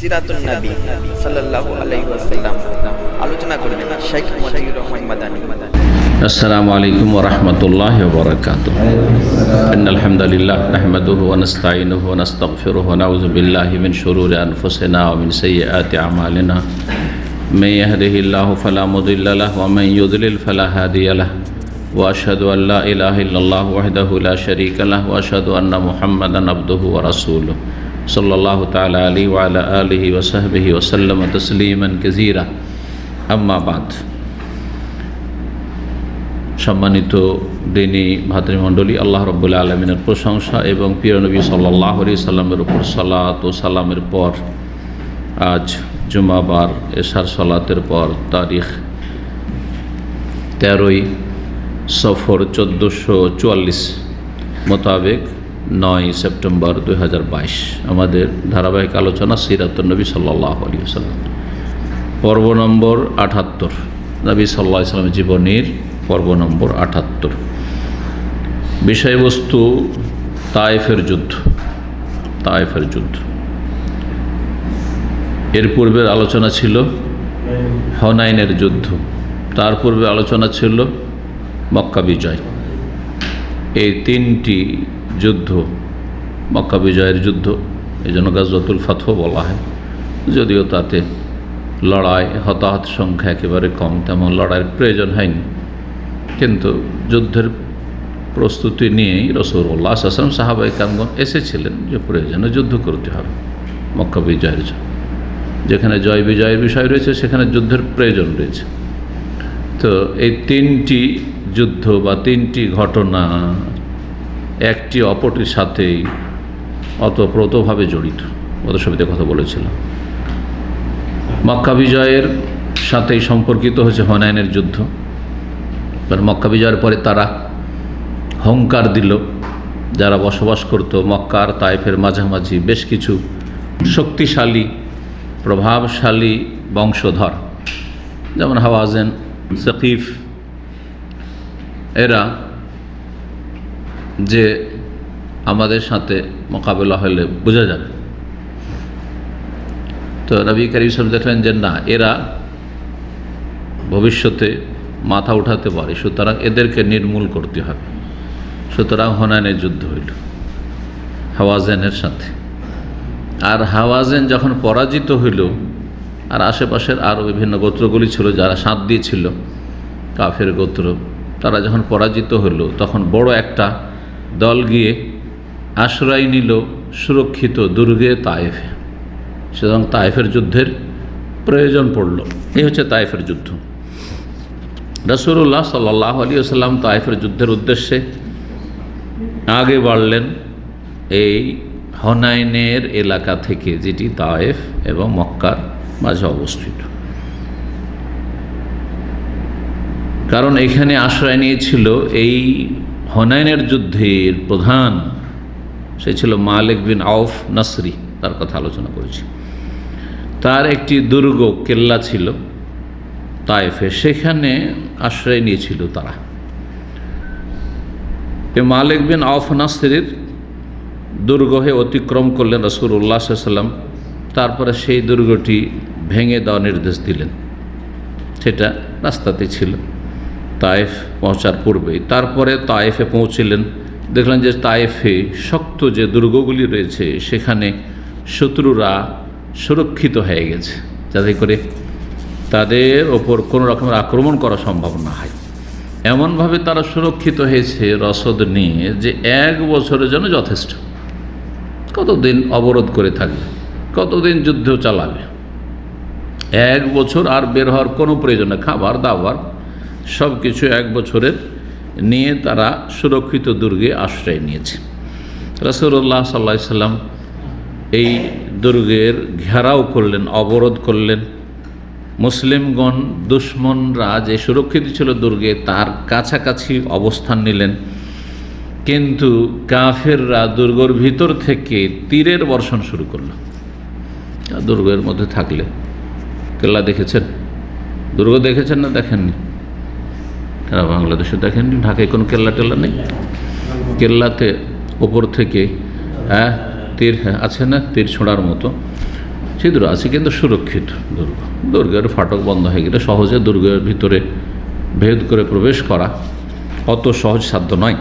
সিরাতুন নবী সাল্লাল্লাহু আলাইহি ওয়াসাল্লাম আলোচনা করবেন শেখ মতিউর রহমান মাদানী। السلام عليكم ورحمة الله وبركاته. إن الحمد لله نحمده ونستعينه ونستغفره ونعوذ بالله من شرور أنفسنا ومن سيئات أعمالنا. من يهده الله فلا مضل له ومن يضلل فلا هادي له. وأشهد أن لا إله إلا الله وحده لا شريك له وأشهد أن محمدا عبده ورسوله صلى الله تعالى عليه وعلى آله وصحبه وسلم تسليما كثيرا. أما بعد. সম্মানিত দিনী ভাতৃমণ্ডলী, আল্লাহ রাব্বুল আলামিনের প্রশংসা এবং প্রিয় নবী সাল্লাল্লাহু আলাইহি সাল্লামের উপর সালাত ও সালামের পর আজ জুমাবার এশার সালাতের পর তারিখ 13ই সফর 1444 মোতাবেক 9 সেপ্টেম্বর 2022 আমাদের ধারাবাহিক আলোচনা সিরাতুন নবী সাল্লাল্লাহু আলাইহি ওয়াসাল্লাম, পর্ব নম্বর 78, নবী সাল্লাল্লাহু আলাইহি ওয়াসাল্লামের জীবনীর পর্ব নম্বর 78। বিষয়বস্তু তায়েফের যুদ্ধ। এর পূর্বের আলোচনা ছিল হুনাইনের যুদ্ধ, তার পূর্বে আলোচনা ছিল মক্কা বিজয়। এই তিনটি যুদ্ধ, মক্কা বিজয়ের যুদ্ধ, এই জন্য গাজওয়াতুল ফাতহ বলা হয়, যদিও তাতে লড়াই হতাহত সংখ্যা একেবারে কম, তেমন লড়াইয়ের প্রয়োজন হয়নি, কিন্তু যুদ্ধের প্রস্তুতি নিয়েই রাসূলুল্লাহ সাল্লাল্লাহু আলাইহি ওয়াসাল্লাম সাহাবায়ে কেরামগণ এসেছিলেন যে প্রয়োজনে যুদ্ধ করতে হবে মক্কা বিজয়ের জন্য। যেখানে জয় বিজয়ের বিষয় রয়েছে সেখানে যুদ্ধের প্রয়োজন রয়েছে। তো এই তিনটি যুদ্ধ বা তিনটি ঘটনা একটি অপরটির সাথেই অতপ্রতভাবে জড়িত। ওদের সবিতে কথা বলেছিলাম। মক্কা বিজয়ের সাথেই সম্পর্কিত হচ্ছে হুনাইনের যুদ্ধ। মক্কা বিজয়ের পরে তারা হুঙ্কার দিল, যারা বসবাস করত মক্কা আর তায়েফের মাঝামাঝি বেশ কিছু শক্তিশালী প্রভাবশালী বংশধর, যেমন হাওয়াজেন, সাকিফ, এরা যে আমাদের সাথে মোকাবেলা হলে বোঝা যাবে। তো নবী করিম সাল্লাল্লাহু আলাইহি ওয়াসাল্লাম দেখলেন যে না, এরা ভবিষ্যতে মাথা উঠাতে পারে, সুতরাং এদেরকে নির্মূল করতে হবে। সুতরাং হুনাইনের যুদ্ধ হইল হাওয়াজেনের সাথে। আর হাওয়াজেন যখন পরাজিত হইল, আর আশেপাশের আরও বিভিন্ন গোত্রগুলি ছিল যারা সাথ দিয়েছিল, কাফের গোত্র, তারা যখন পরাজিত হইল তখন বড় একটা দল গিয়ে আশ্রয় নিল সুরক্ষিত দুর্গে তায়েফে। সুতরাং তায়েফের যুদ্ধের প্রয়োজন পড়ল। এই হচ্ছে তায়েফের যুদ্ধ। রাসূলুল্লাহ সাল্লাল্লাহু আলাইহি ওয়াসাল্লাম তায়েফের যুদ্ধের উদ্দেশ্যে আগে বাড়লেন এই হুনাইনের এলাকা থেকে, যেটি তায়েফ এবং মক্কার মাঝে অবস্থিত। কারণ এখানে আশ্রয় নিয়েছিল এই হুনাইনের যুদ্ধের প্রধান, সে ছিল মালিক বিন আউফ নাসরি, তার কথা আলোচনা করেছি। তার একটি দুর্গ কেল্লা ছিল তায়েফে, সেখানে আশ্রয় নিয়েছিল তারা। এই মালিক বিন আউফ নাসরির দুর্গ হয়ে অতিক্রম করলেন রাসূলুল্লাহ সাল্লাল্লাহু আলাইহি ওয়াসাল্লাম। তারপরে সেই দুর্গটি ভেঙে দেওয়ার নির্দেশ দিলেন। সেটা রাস্তাতে ছিল তায়েফ পৌঁছার পূর্বেই। তারপরে তায়েফে পৌঁছলেন, দেখলেন যে তায়েফে শক্ত যে দুর্গগুলি রয়েছে সেখানে শত্রুরা সুরক্ষিত হয়ে গেছে, যাতে করে তাদের ওপর কোনো রকমের আক্রমণ করা সম্ভব না হয়। এমনভাবে তারা সুরক্ষিত হয়েছে রসদ নিয়ে যে 1 বছরের জন্য যথেষ্ট। কতদিন অবরোধ করে থাকবে, কতদিন যুদ্ধ চালাবে? 1 বছর, আর বের হওয়ার কোনো প্রয়োজন নেই। খাবার দাবার সব কিছু 1 বছরের নিয়ে তারা সুরক্ষিত দুর্গে আশ্রয় নিয়েছে। রাসূলুল্লাহ সাল্লাল্লাহু আলাইহি ওয়াসাল্লাম এই দুর্গের ঘেরাও করলেন, অবরোধ করলেন। মুসলিমগণ, দুশমনরা যে সুরক্ষিত ছিল দুর্গে, তার কাছাকাছি অবস্থান নিলেন, কিন্তু কাফেররা দুর্গের ভিতর থেকে তীরের বর্ষণ শুরু করলো। দুর্গের মধ্যে থাকলে, কেল্লা দেখেছেন, দুর্গ দেখেছেন না দেখেননি? এরা বাংলাদেশে দেখেননি? ঢাকায় কোনো কেল্লা টেল্লা নেই? কেল্লাতে ওপর থেকে তীর আছে না, তীর ছোঁড়ার মতো, ছিদ্র আছে কিন্তু সুরক্ষিত দুর্গ। দুর্গের ফাটক বন্ধ হয়ে গেলে সহজে দুর্গের ভিতরে ভেদ করে প্রবেশ করা অত সহজ সাধ্য নয়।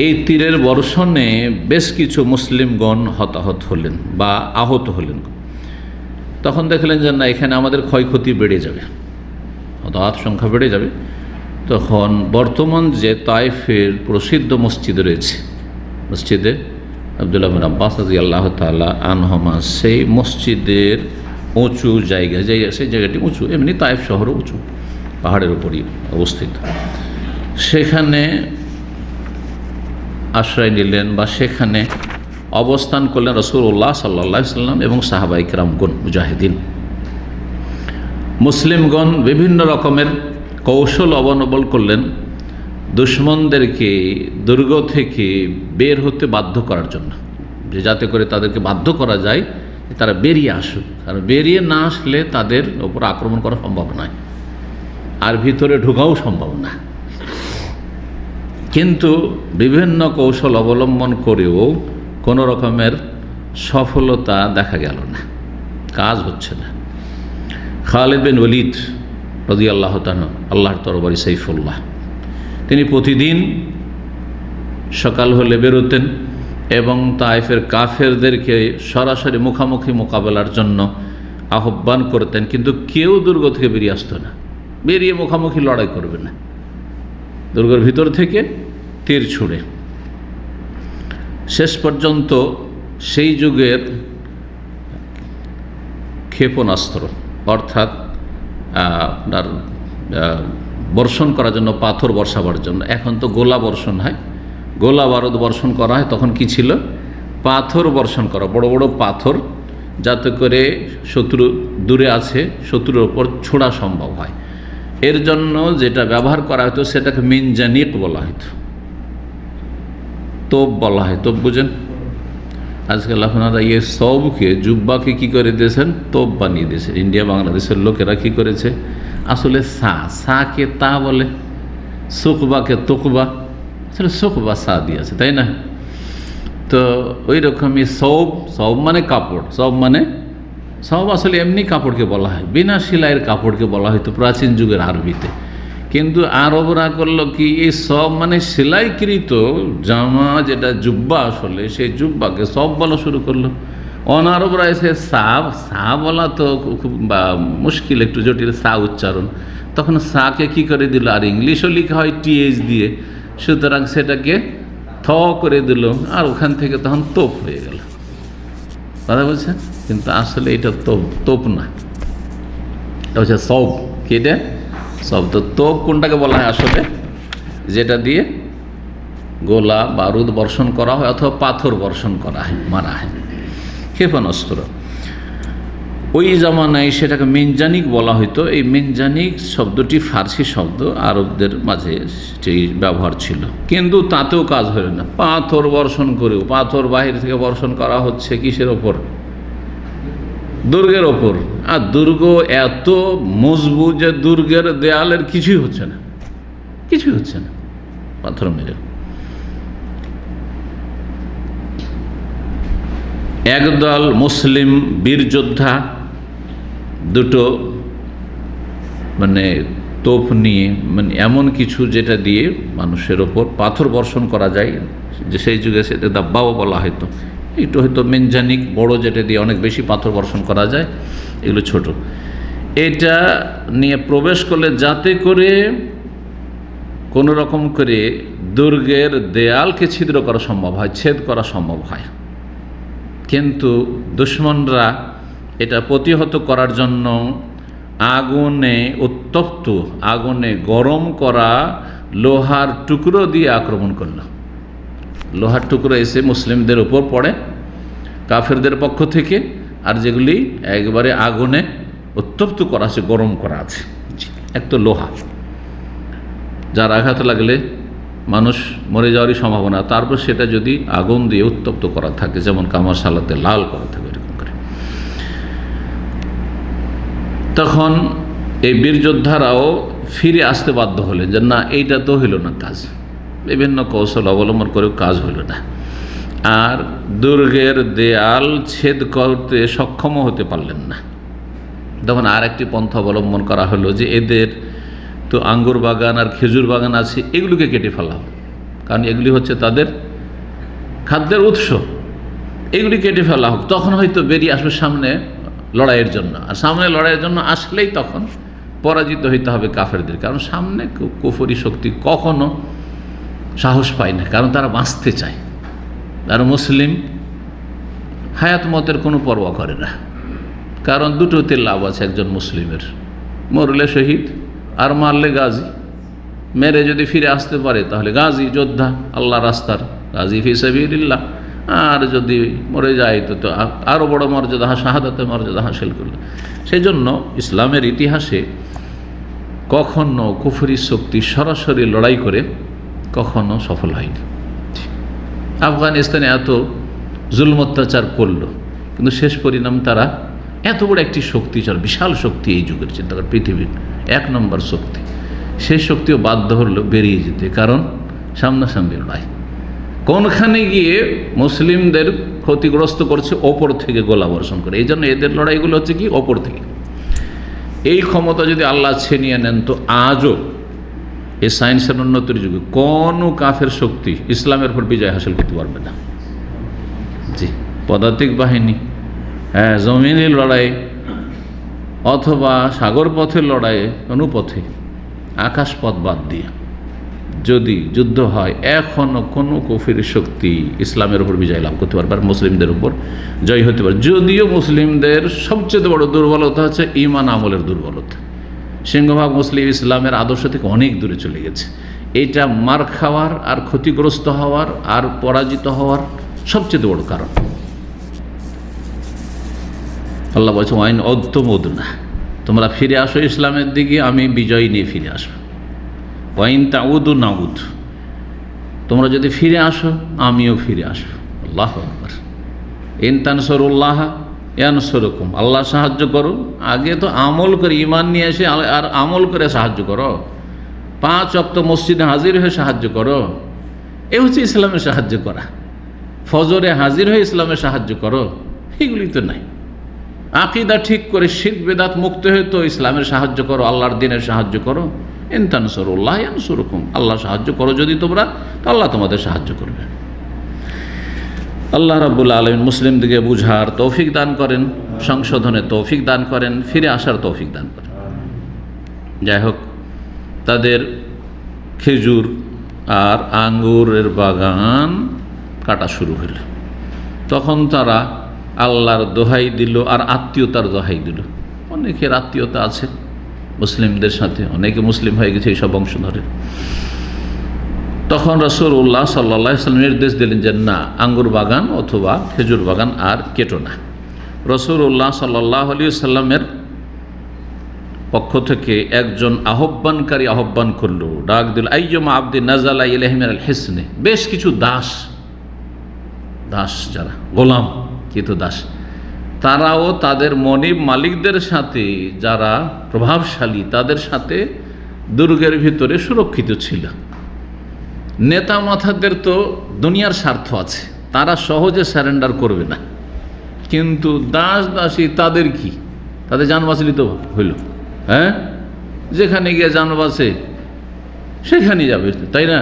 এই তীরের বর্ষণে বেশ কিছু মুসলিমগণ হতাহত হলেন বা আহত হলেন। তখন দেখলেন যে না, এখানে আমাদের ক্ষয়ক্ষতি বেড়ে যাবে, হতাহত সংখ্যা বেড়ে যাবে। তখন বর্তমান যে তায়েফের প্রসিদ্ধ মসজিদ রয়েছে, মসজিদে আব্দুল্লাহ বিন আব্বাস রাদিয়াল্লাহু তাআলা আনহুমা, সেই মসজিদের উঁচু জায়গা, সেই জায়গাটি উঁচু, এমনি তায়েফ শহর উঁচু, পাহাড়ের উপরই অবস্থিত। সেখানে আশ্রয় নিলেন বা সেখানে অবস্থান করলেন রাসূলুল্লাহ সাল্লাল্লাহু আলাইহি ওয়াসাল্লাম এবং সাহাবায়ে কেরামগণ, মুজাহিদিন। মুসলিমগণ বিভিন্ন রকমের কৌশল অবলম্বন করলেন দুশমনদেরকে দুর্গ থেকে বের হতে বাধ্য করার জন্য, যে যাতে করে তাদেরকে বাধ্য করা যায় তারা বেরিয়ে আসুক। আর বেরিয়ে না আসলে তাদের ওপর আক্রমণ করা সম্ভব নয়, আর ভিতরে ঢোকাও সম্ভব না। কিন্তু বিভিন্ন কৌশল অবলম্বন করেও কোনো রকমের সফলতা দেখা গেল না, কাজ হচ্ছে না। খালিদ বিন ওয়ালিদ রাদিয়াল্লাহু তাআলা, আল্লাহর তরবারি সাইফুল্লাহ, তিনি প্রতিদিন সকাল হলে বেরোতেন এবং তায়েফের কাফেরদেরকে সরাসরি মুখামুখি মোকাবেলার জন্য আহ্বান করতেন, কিন্তু কেউ দুর্গ থেকে বেরিয়ে আসতো না, বেরিয়ে মুখামুখি লড়াই করবে না, দুর্গের ভিতর থেকে তীর ছুঁড়ে। শেষ পর্যন্ত সেই যুগের ক্ষেপণাস্ত্র, অর্থাৎ আপনার বর্ষণ করার জন্য, পাথর বর্ষাবার জন্য, এখন তো গোলা বর্ষণ হয়, গোলা বারুদ বর্ষণ করা হয়, তখন কি ছিল? পাথর বর্ষণ করা, বড় বড় পাথর, যাতে করে শত্রু দূরে আছে শত্রুর ওপর ছোড়া সম্ভব হয়। এর জন্য যেটা ব্যবহার করা হতো সেটাকে মিনজানিক বলা হতো, তোপ বলা হয়। তোপ বুঝেন? আজকাল আপনারা সবকে, জুব্বাকে কি করে দিয়েছেন? তোপ বানিয়ে দিয়েছেন। ইন্ডিয়া বাংলাদেশের লোকেরা কি করেছে? আসলে সাকে তা বলে, সুকবাকে তোকবা, আসলে সুকবা সা দিয়েছে, তাই না? তো ওই রকমই সব মানে কাপড়, সব আসলে এমনি কাপড়কে বলা হয়, বিনা সেলাইয়ের কাপড়কে বলা হয়তো প্রাচীন যুগের আরবিতে। কিন্তু আরবরা করলো কি, এই সব মানে সেলাইকৃত জামা, যেটা জুব্বা, আসলে সেই জুব্বাকে সব বলা শুরু করলো। অনারবরা এসে সা বলা তো খুব মুশকিল, একটু জটিল সা উচ্চারণ, তখন সাকে কি করে দিল, আর ইংলিশও লেখা হয় টিএইচ দিয়ে, সুতরাং সেটাকে থ করে দিল, আর ওখান থেকে তখন তোপ হয়ে গেল। কথা বলছেন? কিন্তু আসলে এটা তোপ না, এটা হচ্ছে সব। কি এটা? সব। তো তোপ কোনটাকে বলা হয় আসলে? যেটা দিয়ে গোলা বারুদ বর্ষণ করা হয় অথবা পাথর বর্ষণ করা হয়, মারা হয়, ক্ষেপণাস্ত্র। ওই জামানায় সেটাকে মিনজানিক বলা হইতো। এই মিনজানিক শব্দটি ফার্সি শব্দ, আরবদের মাঝে সেই ব্যবহার ছিল, কিন্তু তাতেও কাজ হলো না। পাথর বর্ষণ করেও, পাথর বাহির থেকে বর্ষণ করা হচ্ছে কিসের ওপর? দুর্গের ওপর। আর দুর্গ এত মজবুত যে দুর্গের দেয়ালের কিছুই হচ্ছে না, পাথর মেরে। একদল মুসলিম বীর যোদ্ধা দুটো মানে তোপ নিয়ে, মানে এমন কিছু যেটা দিয়ে মানুষের ওপর পাথর বর্ষণ করা যায়, যে সেই যুগে সেটা দাব্বাও বলা হয়তো, একটু হয়তো মেনজানিক বড়, যেটা দিয়ে অনেক বেশি পাথর বর্ষণ করা যায়, এগুলো ছোট। এটা নিয়ে প্রবেশ করলে যাতে করে কোনো রকম করে দুর্গের দেয়ালকে ছিদ্র করা সম্ভব হয়, ছেদ করা সম্ভব হয়। কিন্তু দুশমনরা এটা প্রতিহত করার জন্য আগুনে উত্তপ্ত, আগুনে গরম করা লোহার টুকরো দিয়ে আক্রমণ করল। লোহার টুকরো এসে মুসলিমদের উপর পড়ে কাফেরদের পক্ষ থেকে, আর যেগুলি একবারে আগুনে উত্তপ্ত করা আছে, গরম করা আছে। এক তো লোহা, যার আঘাত লাগলে মানুষ মরে যাওয়ারই সম্ভাবনা, তারপর সেটা যদি আগুন দিয়ে উত্তপ্ত করা থাকে, যেমন কামার সালাতে লাল করা থাকে, এরকম করে, তখন এই বীর যোদ্ধারাও ফিরে আসতে বাধ্য হলেন যে না, এইটা তো হইল না কাজ। বিভিন্ন কৌশল অবলম্বন করেও কাজ হইল না। আর দুর্গের দেয়াল ছেদ করতে সক্ষম হতে পারলেন না। তখন আর একটি পন্থা অবলম্বন করা হলো যে এদের তো আঙ্গুর বাগান আর খেজুর বাগান আছে, এগুলোকে কেটে ফেলা হবে, কারণ এগুলি হচ্ছে তাদের খাদ্যের উৎস, এগুলি কেটে ফেলা হোক। তখন হয়তো বেরিয়ে আসবে সামনে লড়াইয়ের জন্য, আর সামনে লড়াইয়ের জন্য আসলেই তখন পরাজিত হইতে হবে কাফেরদের, কারণ সামনে কুফরি শক্তি কখনো সাহস পায় না, কারণ তারা বাঁচতে চায়। আর মুসলিম হায়াত মতের কোনো পরোয়া করে না, কারণ দুটোতে লাভ আছে একজন মুসলিমের, মরলে শহীদ আর মারলে গাজী। মেরে যদি ফিরে আসতে পারে তাহলে গাজী, যোদ্ধা, আল্লাহ রাস্তার গাজী ফি সাবিলিল্লাহ। আর যদি মরে যায় তো আরও বড় মর্যাদা, শাহাদাতের মর্যাদা হাসিল করল। সেই জন্য ইসলামের ইতিহাসে কখনো কুফরি শক্তি সরাসরি লড়াই করে কখনো সফল হয়নি। আফগানিস্তানে এত জুলম অত্যাচার করলো, কিন্তু শেষ পরিণাম তারা এত বড় একটি শক্তি, বিশাল শক্তি এই যুগের, চিন্তা করেন পৃথিবীর 1 নম্বর শক্তি, সেই শক্তিও বাধ্য হলো বেরিয়ে যেতে, কারণ সামনাসামনি লড়াই। কোনখানে গিয়ে মুসলিমদের ক্ষতিগ্রস্ত করছে ওপর থেকে গোলা বর্ষণ করে, এই জন্য এদের লড়াইগুলো হচ্ছে কি ওপর থেকে। এই ক্ষমতা যদি আল্লাহ ছিনিয়ে নেন তো আজও এই সায়েন্সের উন্নতির যুগে কোনো কাফের শক্তি ইসলামের উপর বিজয় হাসিল করতে পারবে না। জি, পদাতিক বাহিনী, হ্যাঁ, জমিনের লড়াই অথবা সাগর পথের লড়াই, কোনো পথে আকাশপথ বাদ দিয়ে যদি যুদ্ধ হয়, এখনও কোনো কুফরি শক্তি ইসলামের উপর বিজয় লাভ করতে পারবে, আর মুসলিমদের উপর জয় হতে পারে। যদিও মুসলিমদের সবচেয়ে বড় দুর্বলতা হচ্ছে ঈমান আমলের দুর্বলতা। সিংহভাগ মুসলিম ইসলামের আদর্শ থেকে অনেক দূরে চলে গেছে। এইটা মার খাওয়ার আর ক্ষতিগ্রস্ত হওয়ার আর পরাজিত হওয়ার সবচেয়ে বড় কারণ। আল্লাহ বলছে ওয়াইন অদ্যমোদ না, তোমরা ফিরে আসো ইসলামের দিকে, আমি বিজয় নিয়ে ফিরে আসবো। ওয়াইন তাউদু নাউদ, তোমরা যদি ফিরে আসো আমিও ফিরে আসবো। আল্লাহু আকবার। ইন তানসুরুল্লাহ ইয়ানসুরকুম, আল্লাহ সাহায্য করো। আগে তো আমল করে, ঈমান নিয়ে এসে আর আমল করে সাহায্য করো। 5 ওয়াক্ত মসজিদে হাজির হয়ে সাহায্য করো, এ হচ্ছে ইসলামের সাহায্য করা। ফজরে হাজির হয়ে ইসলামের সাহায্য করো, এগুলি তো নাই। আকীদা ঠিক করে শিরক বেদাত মুক্ত হয়ে তো ইসলামের সাহায্য করো, আল্লাহর দ্বীনের সাহায্য করো। ইন তানসুরুল্লাহ ইয়ানসুরকুম, আল্লাহ সাহায্য করো যদি তোমরা, তো আল্লাহ তোমাদের সাহায্য করবে। আল্লাহ রাব্বুল আলামিন মুসলিমদিকে বুঝার তৌফিক দান করেন, সংশোধনের তৌফিক দান করেন, ফিরে আসার তৌফিক দান করেন। যাই হোক, তাদের খেজুর আর আঙ্গুরের বাগান কাটা শুরু হলো। তখন তারা আল্লাহর দোহাই দিল আর আত্মীয়তার দোহাই দিল। অনেকের আত্মীয়তা আছে মুসলিমদের সাথে, অনেকে মুসলিম হয়ে গেছে এইসব বংশধরে। তখন রাসূলুল্লাহ সাল্লাল্লাহু আলাইহি ওয়াসাল্লাম নির্দেশ দিলেন যে না, আঙ্গুর বাগান অথবা খেজুর বাগান আর কেটো না। রাসূলুল্লাহ সাল্লাল্লাহু আলাইহি ওয়াসাল্লামের পক্ষ থেকে একজন আহ্বানকারী আহ্বান করলো, ডাক দিল, আইয়ুমা আবদিন নাযালা ইলাইহি মিনাল হিসনে, বেশ কিছু দাস, যারা গোলাম কিন্তু দাস, তারাও তাদের মনিব মালিকদের সাথে, যারা প্রভাবশালী তাদের সাথে দুর্গের ভিতরে সুরক্ষিত ছিল। নেতা মাথাদের তো দুনিয়ার স্বার্থ আছে, তারা সহজে স্যারেন্ডার করবে না, কিন্তু দাসী তাদের কি, তাদের জান বাঁচলি তো হইল, হ্যাঁ, যেখানে গিয়ে জান বাঁচে সেখানেই যাবে, তাই না?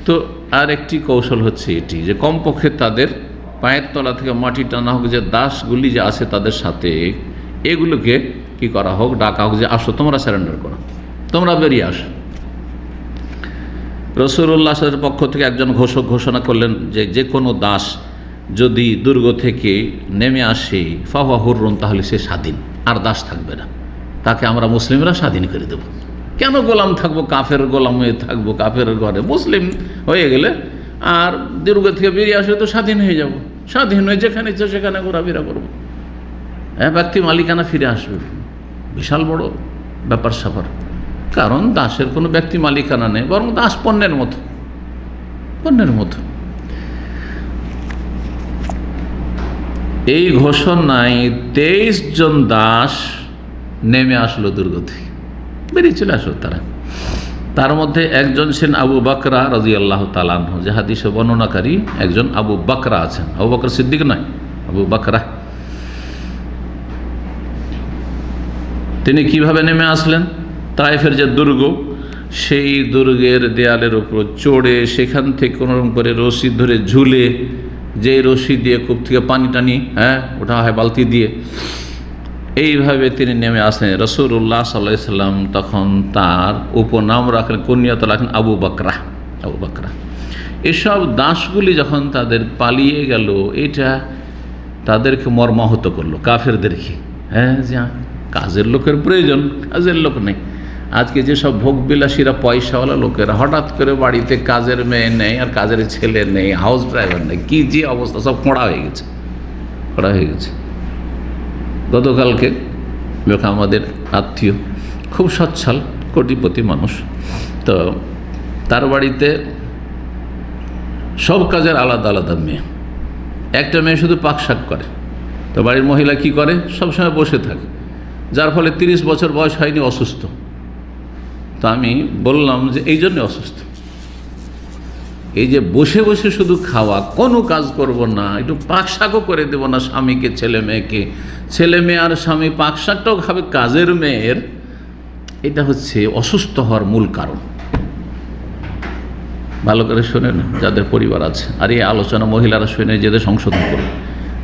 তো আর একটি কৌশল হচ্ছে এটি যে কমপক্ষে তাদের পায়ের তলা থেকে মাটি টানা হোক, যে দাসগুলি যে আছে তাদের সাথে, এগুলোকে কি করা হোক, ডাকা হোক যে আসো তোমরা স্যারেন্ডার করো, তোমরা বেরিয়ে আসো। রাসূলুল্লাহর পক্ষ থেকে একজন ঘোষণা করলেন যে যে কোনো দাস যদি দুর্গ থেকে নেমে আসে ফাহুয়া হুররুন, তাহলে সে স্বাধীন, আর দাস থাকবে না, তাকে আমরা মুসলিমরা স্বাধীন করে দেব। কেন গোলাম থাকবো, কাফের গোলাম হয়ে থাকবো কাফের ঘরে? মুসলিম হয়ে গেলে আর দুর্গ থেকে বেরিয়ে আসলে তো স্বাধীন হয়ে যাব, স্বাধীন হয়ে যেখানে ইচ্ছা সেখানে ঘোরাফেরা করবো, ব্যক্তি মালিকানা ফিরে আসবে। বিশাল বড় ব্যাপার স্যাপার, কারণ দাসের কোনো ব্যক্তি মালিকানা নেই, বরং দাস পণ্যের মতো। এই ঘোষণায় 23 জন দাস নেমে আসলো দুর্গ থেকে, বেরিয়ে চলে আসলো তারা। তার মধ্যে একজন ছিলেন আবু বকরা রাদিয়াল্লাহু তাআলা আনহু, যে হাদিসে বর্ণনাকারী একজন আবু বকরা আছেন, আবু বকর সিদ্দিক নয়, আবু বকরা। তিনি কিভাবে নেমে আসলেন? তায়েফের যে দুর্গ, সেই দুর্গের দেয়ালের উপর চড়ে সেখান থেকে কোনোরকম করে রশি ধরে ঝুলে, যে রশি দিয়ে কূপ থেকে পানি টানি ওঠা হয় বালতি দিয়ে, এইভাবে তিনি নেমে আসেন। রাসূলুল্লাহ সাল্লাল্লাহু আলাইহি সাল্লাম তখন তার উপনাম রাখলেন, কুনিয়াত রাখেন আবু বকরা, আবু বকরা। এসব দাসগুলি যখন তাদের পালিয়ে গেল, এটা তাদেরকে মর্মাহত করলো, কাফেরদেরকে। যে কাজের লোকের প্রয়োজন, কাজের লোক নেই। আজকে যেসব ভোগবিলাসীরা, পয়সাওয়ালা লোকেরা হঠাৎ করে বাড়িতে কাজের মেয়ে নেই, আর কাজের ছেলে নেই, হাউস ড্রাইভার নেই, কি যে অবস্থা, সব খোঁড়া হয়ে গেছে, খোঁড়া হয়ে গেছে। গতকালকে আমাদের আত্মীয়, খুব সচ্ছল কোটিপতি মানুষ, তো তার বাড়িতে সব কাজের আলাদা আলাদা মেয়ে। একটা মেয়ে শুধু পাক শাক করে, তো বাড়ির মহিলা কি করে? সবসময় বসে থাকে, যার ফলে 30 বছর বয়স হয়নি, অসুস্থ। তো আমি বললাম যে এই জন্যে অসুস্থ, এই যে বসে বসে শুধু খাওয়া, কোনো কাজ করব না, একটু পাক শাকও করে দেবো না স্বামীকে, ছেলে মেয়েকে, ছেলে মেয়ে আর স্বামী পাক শাকটাও খাবে কাজের মেয়ের, এটা হচ্ছে অসুস্থ হওয়ার মূল কারণ। ভালো করে শোনে না যাদের পরিবার আছে, আর এই আলোচনা মহিলারা শুনে যেদের সংশোধন করবে,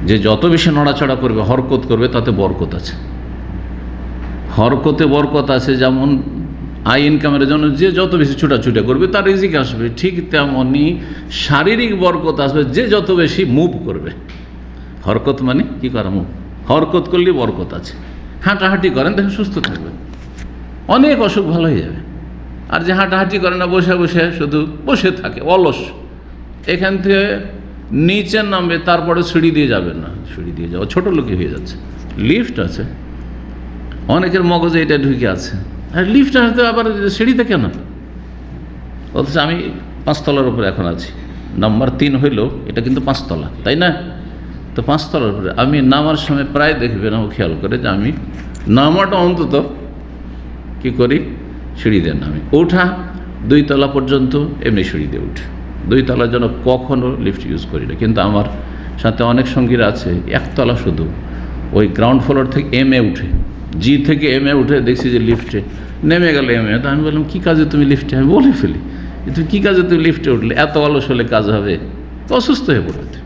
যে যত বেশি নড়াচড়া করবে, হরকত করবে, তাতে বরকত আছে। হরকতে বরকত আছে, যেমন আই ইনকামের জন্য যে যত বেশি ছুটাছুটা করবে তার রিজিক আসবে, ঠিক তেমনই শারীরিক বরকত আসবে যে যত বেশি মুভ করবে। হরকত মানে কি করা? মুভ। হরকত করলে বরকত আছে। হাঁটাহাঁটি করেন, দেখেন সুস্থ থাকবেন, অনেক অসুখ ভালো হয়ে যাবে। আর যে হাঁটাহাঁটি করে না, বসে বসে শুধু বসে থাকে, অলস, এখান থেকে নিচে নামবে, তারপরে সিঁড়ি দিয়ে যাবে না, সিঁড়ি দিয়ে যাওয়া ছোটো লোকই হয়ে যাচ্ছে। লিফট আছে, অনেকের মগজে এটা ঢুকে আছে, আর লিফট হয়তো আবার সিঁড়িতে কেন? অথচ আমি 5 তলার উপরে এখন আছি, নাম্বার 3 হইল, এটা কিন্তু 5 তলা, তাই না? তো 5 তলার উপরে আমি নামার সময় প্রায় দেখবেন, ও খেয়াল করে যে আমি নামাটা অন্তত কি করি, সিঁড়ি দিয়ে নামি। ওঠা 2 তলা পর্যন্ত এমনি সিঁড়ি দিয়ে উঠে, 2 তলার জন্য কখনও লিফট ইউজ করি না। কিন্তু আমার সাথে অনেক সঙ্গীরা আছে 1 তলা শুধু, ওই গ্রাউন্ড ফ্লোর থেকে এমএ উঠে, জি থেকে এমএ উঠে দেখছি যে লিফটে নেমে গেল এমএ। তো আমি বললাম, কী কাজে তুমি লিফটে? আমি বলে ফেলি, তুমি কী কাজে তুমি লিফটে উঠলে? এত অলস হলে কাজ হবে? অসুস্থ হয়ে পড়বে।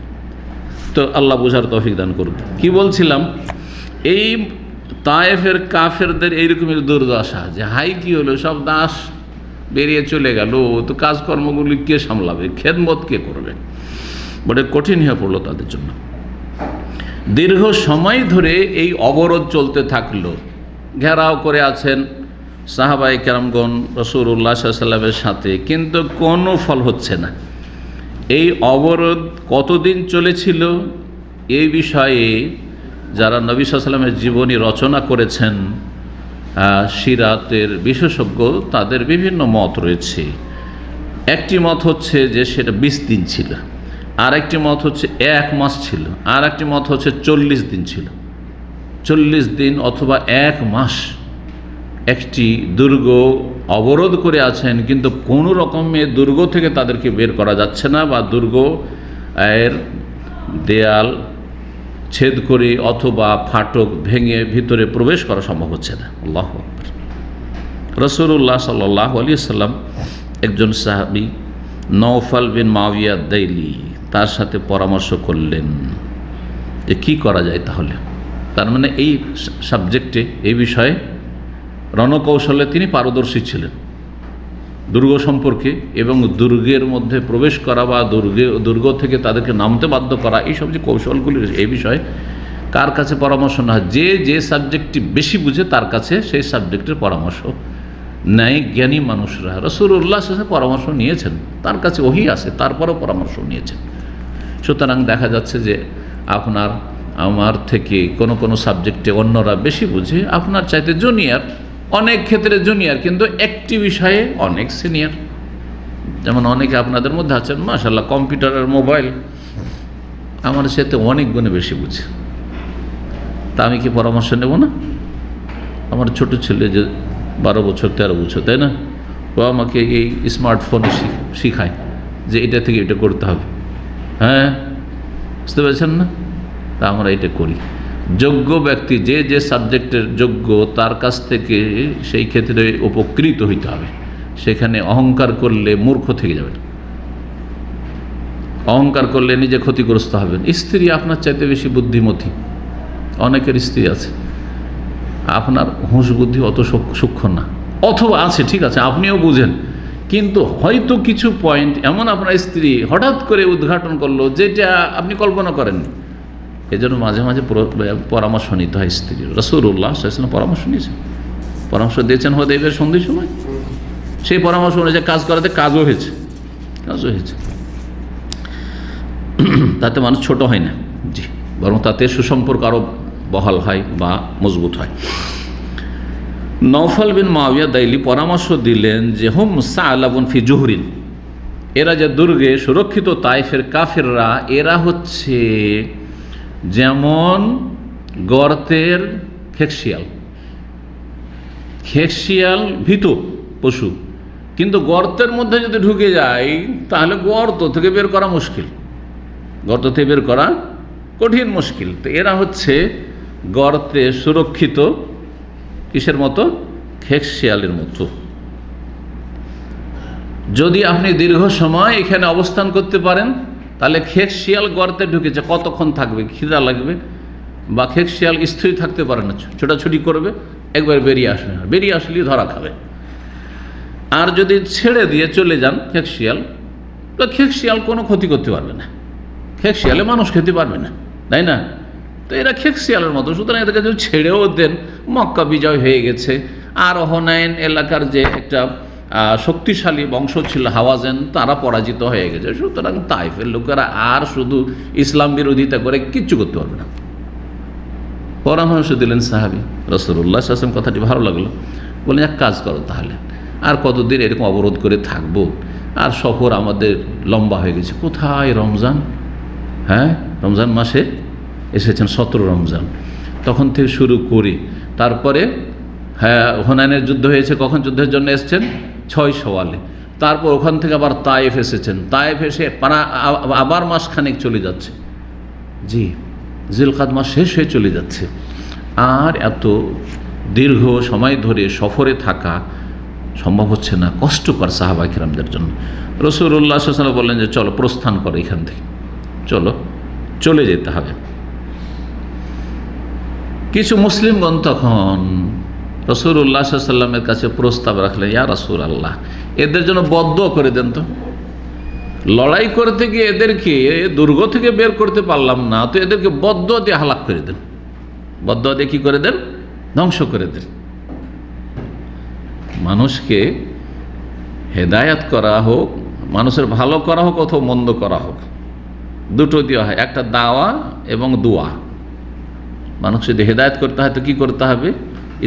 তো আল্লাহ বোঝার তৌফিক দান করুন। কি বলছিলাম, এই তায়েফের কাফেরদের এইরকমের দুর্দশা, যে হাই কি হলো, সব দাস বেরিয়ে চলে গেল, তো কাজকর্মগুলি কে সামলাবে, খেদমত কে করবে? বড় কঠিন হয়ে পড়লো তাদের জন্য। দীর্ঘ সময় ধরে এই অবরোধ চলতে থাকলো, ঘেরাও করে আছেন সাহাবায়ে কেরামগণ রাসূলুল্লাহ সাল্লাল্লাহু আলাইহি ওয়াসাল্লামের সাথে, কিন্তু কোনো ফল হচ্ছে না। এই অবরোধ কতদিন চলেছিল, এই বিষয়ে যারা নবী সাল্লাল্লাহু আলাইহি ওয়াসাল্লামের জীবনী রচনা করেছেন, সিরাতের বিশেষজ্ঞ, তাদের বিভিন্ন মত রয়েছে। একটি মত হচ্ছে যে সেটা 20 দিন ছিল, আর একটি মত হচ্ছে 1 মাস ছিল, আর একটি মত হচ্ছে 40 দিন ছিল। 40 দিন অথবা 1 মাস একটি দুর্গ অবরোধ করে আছেন, কিন্তু কোনো রকমে দুর্গ থেকে তাদেরকে বের করা যাচ্ছে না, বা দুর্গ এর দেয়াল ছেদ করে অথবা ফাটক ভেঙে ভিতরে প্রবেশ করা সম্ভব হচ্ছে না। আল্লাহু আকবার। রাসূলুল্লাহ সাল্লাল্লাহু আলাইহি ওয়াসাল্লাম একজন সাহাবী নওফাল বিন মাওয়িয়া দাইলি, তার সাথে পরামর্শ করলেন যে কী করা যায় তাহলে। তার মানে এই সাবজেক্টে, এই বিষয়ে রণকৌশলে তিনি পারদর্শী ছিলেন, দুর্গ সম্পর্কে, এবং দুর্গের মধ্যে প্রবেশ করা বা দুর্গ থেকে তাদেরকে নামতে বাধ্য করা, এইসব যে কৌশলগুলি, এই বিষয়ে কার কাছে পরামর্শ না, যে সাবজেক্টটি বেশি বুঝে তার কাছে সেই সাবজেক্টের পরামর্শ নেয় জ্ঞানী মানুষরা। রাসূলুল্লাহ সাল্লাল্লাহু আলাইহি ওয়াসাল্লাম পরামর্শ নিয়েছেন, তার কাছে ওহী আছে, তারপরেও পরামর্শ নিয়েছেন। সুতরাং দেখা যাচ্ছে যে আপনার আমার থেকে কোনো সাবজেক্টে অন্যরা বেশি বুঝে, আপনার চাইতে জুনিয়র, অনেক ক্ষেত্রে জুনিয়র, কিন্তু একটি বিষয়ে অনেক সিনিয়র। যেমন অনেকে আপনাদের মধ্যে আছেন মাশাআল্লাহ, কম্পিউটার আর মোবাইল আমার সাথে অনেক গুণে বেশি বুঝে, তা আমি কি পরামর্শ নেব না? আমার ছোট ছেলে যে 12 বছর 13 বছর, তাই না, ও আমাকে এই স্মার্টফোনে শিখায় যে এটা থেকে এটা করতে হবে। হ্যাঁ, বুঝতে পেরেছেন না? তা আমরা এটা করি। যোগ্য ব্যক্তি যে যে সাবজেক্টের যোগ্য তার কাছ থেকে সেই ক্ষেত্রে উপকৃত হইতে হবে। সেখানে অহংকার করলে মূর্খ থেকে যাবেন, অহংকার করলে নিজে ক্ষতিগ্রস্ত হবেন। স্ত্রী আপনার চাইতে বেশি বুদ্ধিমতী, অনেকের স্ত্রী আছে, আপনার হুঁশ বুদ্ধি অত সূক্ষ্ম না, অথবা আছে, ঠিক আছে আপনিও বুঝেন, কিন্তু হয়তো কিছু পয়েন্ট এমন আপনার স্ত্রী হঠাৎ করে উদ্ঘাটন করলো যেটা আপনি কল্পনা করেননি। এজন্য মাঝে মাঝে পরামর্শ নিতে হয় স্ত্রীর। রাসূলুল্লাহ সাল্লাল্লাহু আলাইহি ওয়াসাল্লাম পরামর্শ নিয়েছেন, পরামর্শ দিয়েছেন হুদাইবিয়ার সন্ধির সময়। সেই পরামর্শ অনুযায়ী কাজ করাতে কাজও হয়েছে। তাতে মানুষ ছোট হয় না, জি, বরং তাতে সুসম্পর্ক আরও বহাল হয় বা মজবুত হয়। নওফাল বিন মুআবিয়া দাইলি পরামর্শ দিলেন যে হুম সা'লাবুন ফি জুহরিন, এরা যে দুর্গে সুরক্ষিত তাইফের কাফেররা, এরা হচ্ছে যেমন গর্তের খেকশিয়াল ভীত পশু, কিন্তু গর্তের মধ্যে যদি ঢুকে যায় তাহলে গর্ত থেকে বের করা মুশকিল, গর্ত থেকে বের করা কঠিন মুশকিল। তো এরা হচ্ছে গর্তে সুরক্ষিত কিসের মতো? খেকশিয়ালের মতো। যদি আপনি দীর্ঘ সময় এখানে অবস্থান করতে পারেন তাহলে খেকশিয়াল গর্তে ঢুকেছে, কতক্ষণ থাকবে? খিদা লাগবে, বা খেকশিয়াল স্থির থাকতে পারে না, ছোটাছুটি করবে, একবার বেরিয়ে আসবে, বেরিয়ে আসলেই ধরা খাবে। আর যদি ছেড়ে দিয়ে চলে যান খেকশিয়াল, তো খেকশিয়াল কোনো ক্ষতি করতে পারবে না, খেকশিয়ালে মানুষ খেতে পারবে না, তাই না? তো এরা খেকশিয়ালের মতো। সুতরাং এদেরকে যদি ছেড়েও দেন, মক্কা বিজয় হয়ে গেছে, আর হুনাইন এলাকার যে একটা শক্তিশালী বংশ ছিল হাওয়াজেন, তারা পরাজিত হয়ে গেছে। সুতরাং তাইফের লোকেরা আর শুধু ইসলাম বিরোধিতা করে কিচ্ছু করতে পারবে না। পরামর্শ দিলেন সাহাবী। রাসূলুল্লাহ সাল্লাল্লাহু আলাইহি ওয়াসাল্লাম কথাটি ভালো লাগলো, বললেন এক কাজ করো তাহলে, আর কতদিন এরকম অবরোধ করে থাকবো? আর সফর আমাদের লম্বা হয়ে গেছে, কোথায় রমজান, হ্যাঁ রমজান মাসে এসেছেন 17 রমজান, তখন থেকে শুরু করি, তারপরে হ্যাঁ হুনাইনের যুদ্ধ হয়েছে, কখন যুদ্ধের জন্য এসেছেন? 6 শাওয়ালে, তারপর ওখান থেকে আবার তায়েফ এসেছেন, তায়েফ এসে আবার মাসখানেক চলে যাচ্ছে, জি জিলকাদ মাস শেষ হয়ে চলে যাচ্ছে। আর এত দীর্ঘ সময় ধরে সফরে থাকা সম্ভব হচ্ছে না, কষ্টকর সাহাবায়ে কেরামদের জন্য। রাসূলুল্লাহ সাল্লাল্লাহু আলাইহি ওয়াসাল্লাম বললেন যে চলো প্রস্থান করো এখান থেকে, চলো চলে যেতে হবে। কিছু মুসলিমগণ তখন রাসূলুল্লাহ সাল্লাল্লাহু আলাইহি ওয়াসাল্লামের কাছে প্রস্তাব রাখলেন, ইয়া রাসূলুল্লাহ, এদের জন্য বদদোয়া করে দেন তো, লড়াই করতে গিয়ে এদেরকে দুর্গ থেকে বের করতে পারলাম না, তো এদেরকে বদদোয়া দিয়ে হালাক করে দেন, বদদোয়া দিয়ে কী করে দেন? ধ্বংস করে দেন। মানুষকে হেদায়াত করা হোক, মানুষের ভালো করা হোক অথবা মন্দ করা হোক, দুটো দেওয়া হয়, একটা দাওয়া এবং দোয়া। মানুষ যদি হেদায়েত করতে হয় তো কী করতে হবে?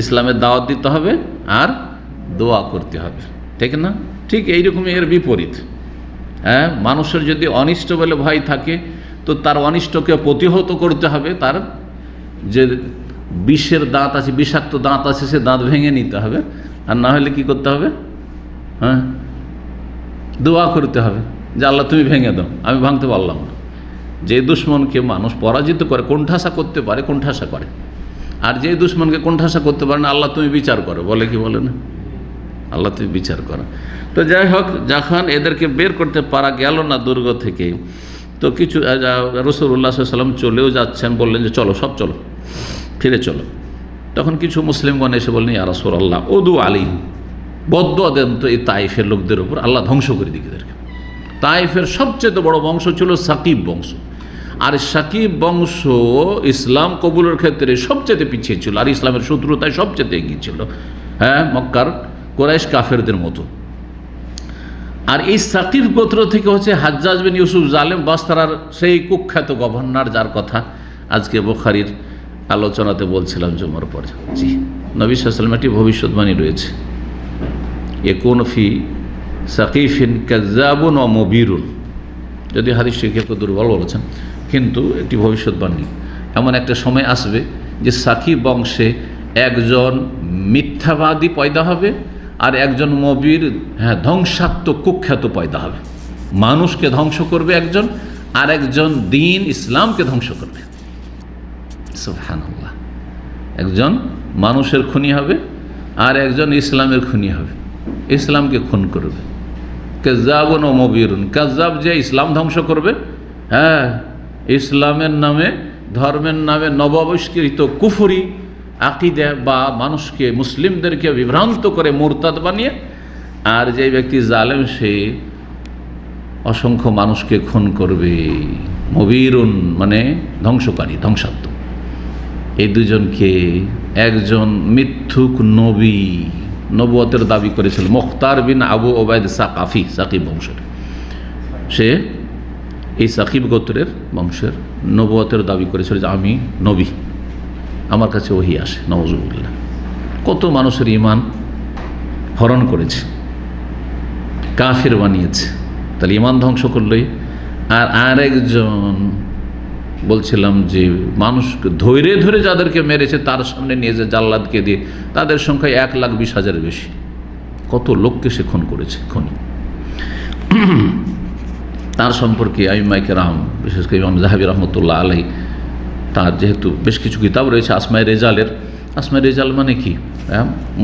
ইসলামের দাওয়াত দিতে হবে আর দোয়া করতে হবে, ঠিক না? ঠিক এইরকমই এর বিপরীত। হ্যাঁ, মানুষের যদি অনিষ্ট বলে ভয় থাকে তো তার অনিষ্টকে প্রতিহত করতে হবে, তার যে বিষের দাঁত আছে, বিষাক্ত দাঁত আছে, সে দাঁত ভেঙে নিতে হবে। আর না হলে কি করতে হবে? হ্যাঁ, দোয়া করতে হবে যে আল্লাহ তুমি ভেঙে দাও, আমি ভাঙতে পারলাম না। যে দুশ্মনকে মানুষ পরাজিত করে, কোণঠাসা করতে পারে, কোণঠাসা করে। আর যে দুশ্মনকে কোণঠাসা করতে পারে না, আল্লাহ তুমি বিচার করো, বলে কি বলে না? আল্লাহ তুমি বিচার করো। তো যাই হোক, যখন এদেরকে বের করতে পারা গেল না দুর্গ থেকে, তো কিছু রাসূলুল্লাহ সাল্লাল্লাহু আলাইহি ওয়াসাল্লাম চলেও যাচ্ছেন, বললেন যে চলো, সব চলো, ফিরে চলো। তখন কিছু মুসলিমগণ এসে বললেন, ইয়া রাসূলুল্লাহ উদু আলাইহিম, বদদোয়া দেন তো এই তাইফের লোকদের উপর, আল্লাহ ধ্বংস করে দিকে এদেরকে। তাইফের সবচেয়ে বড় বংশ ছিল সাকিব বংশ, আর সাকিব বংশ ইসলাম কবুলের ক্ষেত্রে সবচেয়ে পিছিয়ে ছিল, আর ইসলামের শত্রুতায় সবচেয়ে এগিয়ে ছিল, হ্যাঁ, মক্কার কুরাইশ কাফেরদের মতো। আর এই সাকিব গোত্র থেকে হচ্ছে হাজ্জাজ বিন ইউসুফ জালেম বাসরার সেই কুখ্যাত গভর্নর, যার কথা আজকে বুখারীর আলোচনাতে বলছিলাম জুমার পরে। জি, নবী সাল্লাল্লাহু আলাইহি ওয়াসাল্লাম একটি ভবিষ্যৎবাণী রয়েছে, ইয়াকুন ফি সাকিফিন কাযাবুন ওয়া মুবিরুন, যদি হাদিস কেউ দুর্বল বলেছেন, কিন্তু একটি ভবিষ্যৎবাণী, এমন একটা সময় আসবে যে সাকিব বংশে একজন মিথ্যাবাদী পয়দা হবে আর একজন মবির ধ্বংসাত্মক কুখ্যাত পয়দা হবে। মানুষকে ধ্বংস করবে একজন, আর একজন দিন ইসলামকে ধ্বংস করবে। সুবহানাল্লাহ। একজন মানুষের খুনি হবে আর একজন ইসলামের খুনি হবে, ইসলামকে খুন করবে। কাজ্জাবুন ওয়া মুবিরুন, কাজ্জাব যে ইসলাম ধ্বংস করবে, ইসলামের নামে, ধর্মের নামে নবাবিষ্কৃত কুফরি আকিদা বা মানুষকে, মুসলিমদেরকে বিভ্রান্ত করে মুরতাদ বানিয়ে, আর যে ব্যক্তি জালেম সে অসংখ্য মানুষকে খুন করবে। মুবিরুন মানে ধ্বংসকারী, ধ্বংসাত্মক। এই দুজনকে একজন মিথ্যুক নবী, নবুয়তের দাবি করেছিল, মুখতার বিন আবু ওবায়দ সাকাফি, সাকিব বংশের। সে এই সাকিব গোত্রের বংশের নবুয়তের দাবি করেছিল যে আমি নবী, আমার কাছে ওহী আসে। নওয়াজুবিল্লাহ। কত মানুষের ঈমান হরণ করেছে, কাফির বানিয়েছে। তাহলে ঈমান ধ্বংস করলই। আর আরেকজন বলছিলাম যে মানুষকে ধরে ধরে যাদেরকে মেরেছে তার সামনে নিয়ে যে জাল্লাদকে দিয়ে, তাদের সংখ্যা 1,20,000-এর বেশি। কত লোককে সে খুন করেছে, খুনি। তার সম্পর্কে আইম্মায়ে কেরাম, বিশেষ করে ইমাম যাহাবী রহমতুল্লাহ আলাইহি, তার যেহেতু বেশ কিছু কিতাব রয়েছে আসমায়ে রেজালের। আসমায়ে রেজাল মানে কি?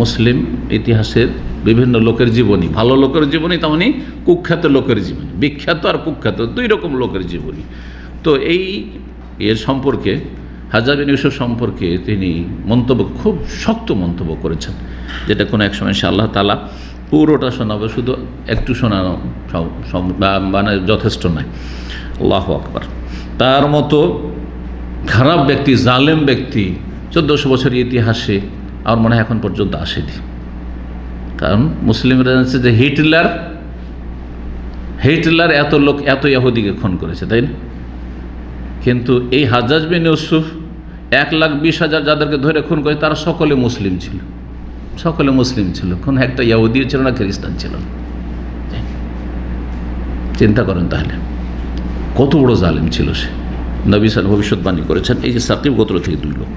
মুসলিম ইতিহাসের বিভিন্ন লোকের জীবনী, ভালো লোকের জীবনী, তেমনি কুখ্যাত লোকের জীবনী। বিখ্যাত আর কুখ্যাত দুই রকম লোকের জীবনী। তো এর সম্পর্কে হাজ্জাজ বিন ইউসুফ সম্পর্কে তিনি মন্তব্য, খুব শক্ত মন্তব্য করেছেন, যেটা কোনো এক সময় ইনশাআল্লাহ তাআলা পুরোটা শোনাবো, শুধু একটু শোনানো মানে যথেষ্ট নয়। আল্লাহু আকবার। তার মতো খারাপ ব্যক্তি, জালেম ব্যক্তি 1400 বছরের ইতিহাসে আমার মনে হয় এখন পর্যন্ত আসেনি। কারণ মুসলিমরা জানছে যে হিটলার এত লোক, এত ইহুদিকে খুন করেছে, তাই না? কিন্তু এই হাজ্জাজ বিন ইউসুফ 1,20,000 যাদেরকে ধরে খুন করে তারা সকলে মুসলিম ছিল, সকলে মুসলিম ছিল। কোন একটা ইহুদিও ছিল না, খ্রিস্টান ছিল না। চিন্তা করেন তাহলে কত বড় জালেম ছিল সে। নবী সাল্লাল্লাহু ভবিষ্যৎবাণী করেছেন এই যে সাকিব গোত্র থেকে 2 লোক।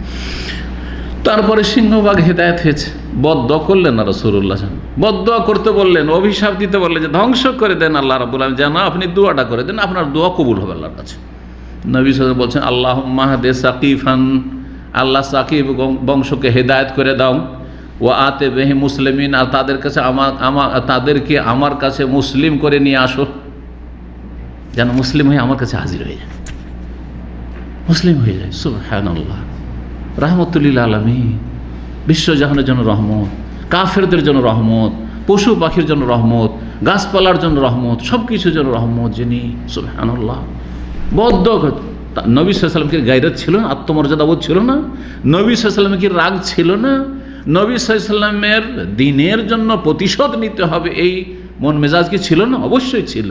তারপরে সিংহভাগ হেদায়েত হয়েছে। বদদোয়া করলেন না রাসূলুল্লাহ, বদদোয়া করতে বললেন, অভিশাপ দিতে বললেন যে ধ্বংস করে দেন আল্লাহ রাব্বুল আলামিন, যেন আপনি দোয়াটা করে দেন, আপনার দোয়া কবুল হবে আল্লাহর কাছে। নবী সাল্লাল্লাহু বলছেন আল্লাহুম্মা হাদি সাকিফান, আল্লাহ সাকিব বংশকে হেদায়েত করে দাও। ওয়া আতে বিহি মুসলিমিন, আর তাদের কাছে তাদেরকে আমার কাছে মুসলিম করে নিয়ে আসো, যেন মুসলিম হয়ে আমার কাছে হাজির হয়ে যায়, মুসলিম হয়ে যায়। সুবহানাল্লাহ। রাহমাতুল লিল আলামিন, বিশ্বজাহানের জন্য রহমত, কাফেরদের জন্য রহমত, পশু পাখির জন্য রহমত, গাছপালার জন্য রহমত, সব কিছুর জন্য রহমত যিনি। সুবহানাল্লাহ। বদ্ধ নবী সাল্লাল্লাহু আলাইহি ওয়াসাল্লামকে গায়রত ছিল না, আত্মমর্যাদা বোধ ছিল না? নবী সাল্লাল্লাহু আলাইহি ওয়াসাল্লামের কি রাগ ছিল না? নবী সাল্লাল্লাহু আলাইহি ওয়াসাল্লামের দ্বীনের জন্য প্রতিশোধ নিতে হবে এই মন মেজাজ কি ছিল না? অবশ্যই ছিল।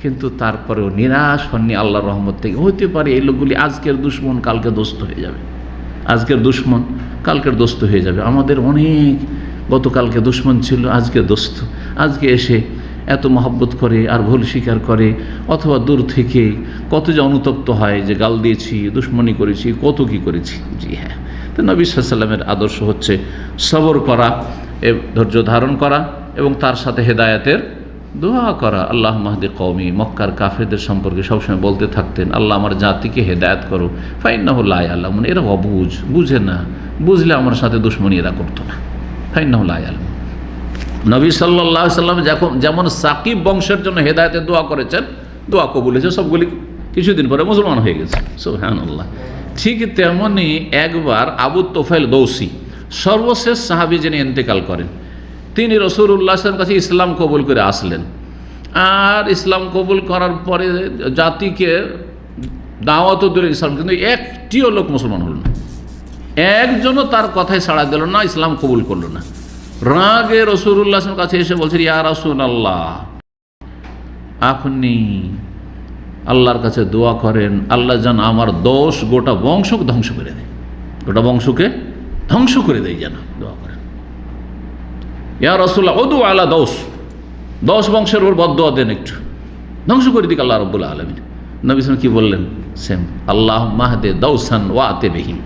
কিন্তু তারপরেও নিরাশ হননি আল্লাহর রহমত থেকে। হতে পারে এই লোকগুলি আজকের দুশমন কালকে দোস্ত হয়ে যাবে, আজকের দুশমন কালকের দোস্ত হয়ে যাবে। আমাদের অনেক গতকালকে দুশমন ছিল, আজকে দোস্ত। আজকে এসে এত মহব্বত করে আর ভুল স্বীকার করে, অথবা দূর থেকে কত যে অনুতপ্ত হয় যে গাল দিয়েছি, দুশমনি করেছি, কত কি করেছি। জি হ্যাঁ। তো নবী সাল্লাল্লাহু আলাইহি ওয়াসাল্লামের আদর্শ হচ্ছে সবর করা, ধৈর্য ধারণ করা, এবং তার সাথে হেদায়েতের দোয়া করা। আল্লাহ মাহদি কওমি, মক্কার কাফেরদের সম্পর্কে সবসময় বলতে থাকতেন, আল্লাহ আমার জাতিকে হেদায়েত করো। ফাইন্নাহু লা ইয়ালামুন, এরা অবুঝ, বুঝে না, বুঝলে আমার সাথে দুশমনি এরা করতো না। ফাইন্নাহু লা ইয়ালামুন। নবী সাল্লাল্লাহু আলাইহি ওয়াসাল্লাম যেমন সাকিব বংশের জন্য হেদায়েতের দোয়া করেছেন, দোয়া কবুল হয়েছে, সবগুলি কিছুদিন পরে মুসলমান হয়ে গেছে। সুবহানাল্লাহ। ঠিক তেমনি একবার আবু তোফাইল দৌসি, সর্বশেষ সাহাবী যিনি ইন্তেকাল করেন, তিনি রাসূলুল্লাহ সাল্লাল্লাহু আলাইহি ওয়াসাল্লামের কাছে ইসলাম কবুল করে আসলেন। আর ইসলাম কবুল করার পরে জাতিকে দাওয়াতও দিলেন ইসলাম, কিন্তু একটিও লোক মুসলমান হল না, একজনও তার কথায় সাড়া দিল না, ইসলাম কবুল করলো না। রাগে রাসূলুল্লাহ সাল্লাল্লাহু আলাইহি ওয়াসাল্লামের কাছে এসে বলছেন, ইয়া রাসূলুল্লাহ, আপনি আল্লাহর কাছে দোয়া করেন, আল্লাহ যেন আমার গোটা বংশকে ধ্বংস করে দেয়, গোটা বংশকে ধ্বংস করে দেয়, যেন দোয়া করেন। ইয়া রাসূলুল্লাহ উদু আলা দশ বংশের ওর বদদোয়া দেন, একটু ধ্বংস করে দিক আল্লাহ রাব্বুল আলামিন। নবী সাল্লাল্লাহু আলাইহি ওয়াসাল্লাম কি বললেন? সেম, আল্লাহুম্মা হাদি দাউসান ওয়া আতি বিহিম,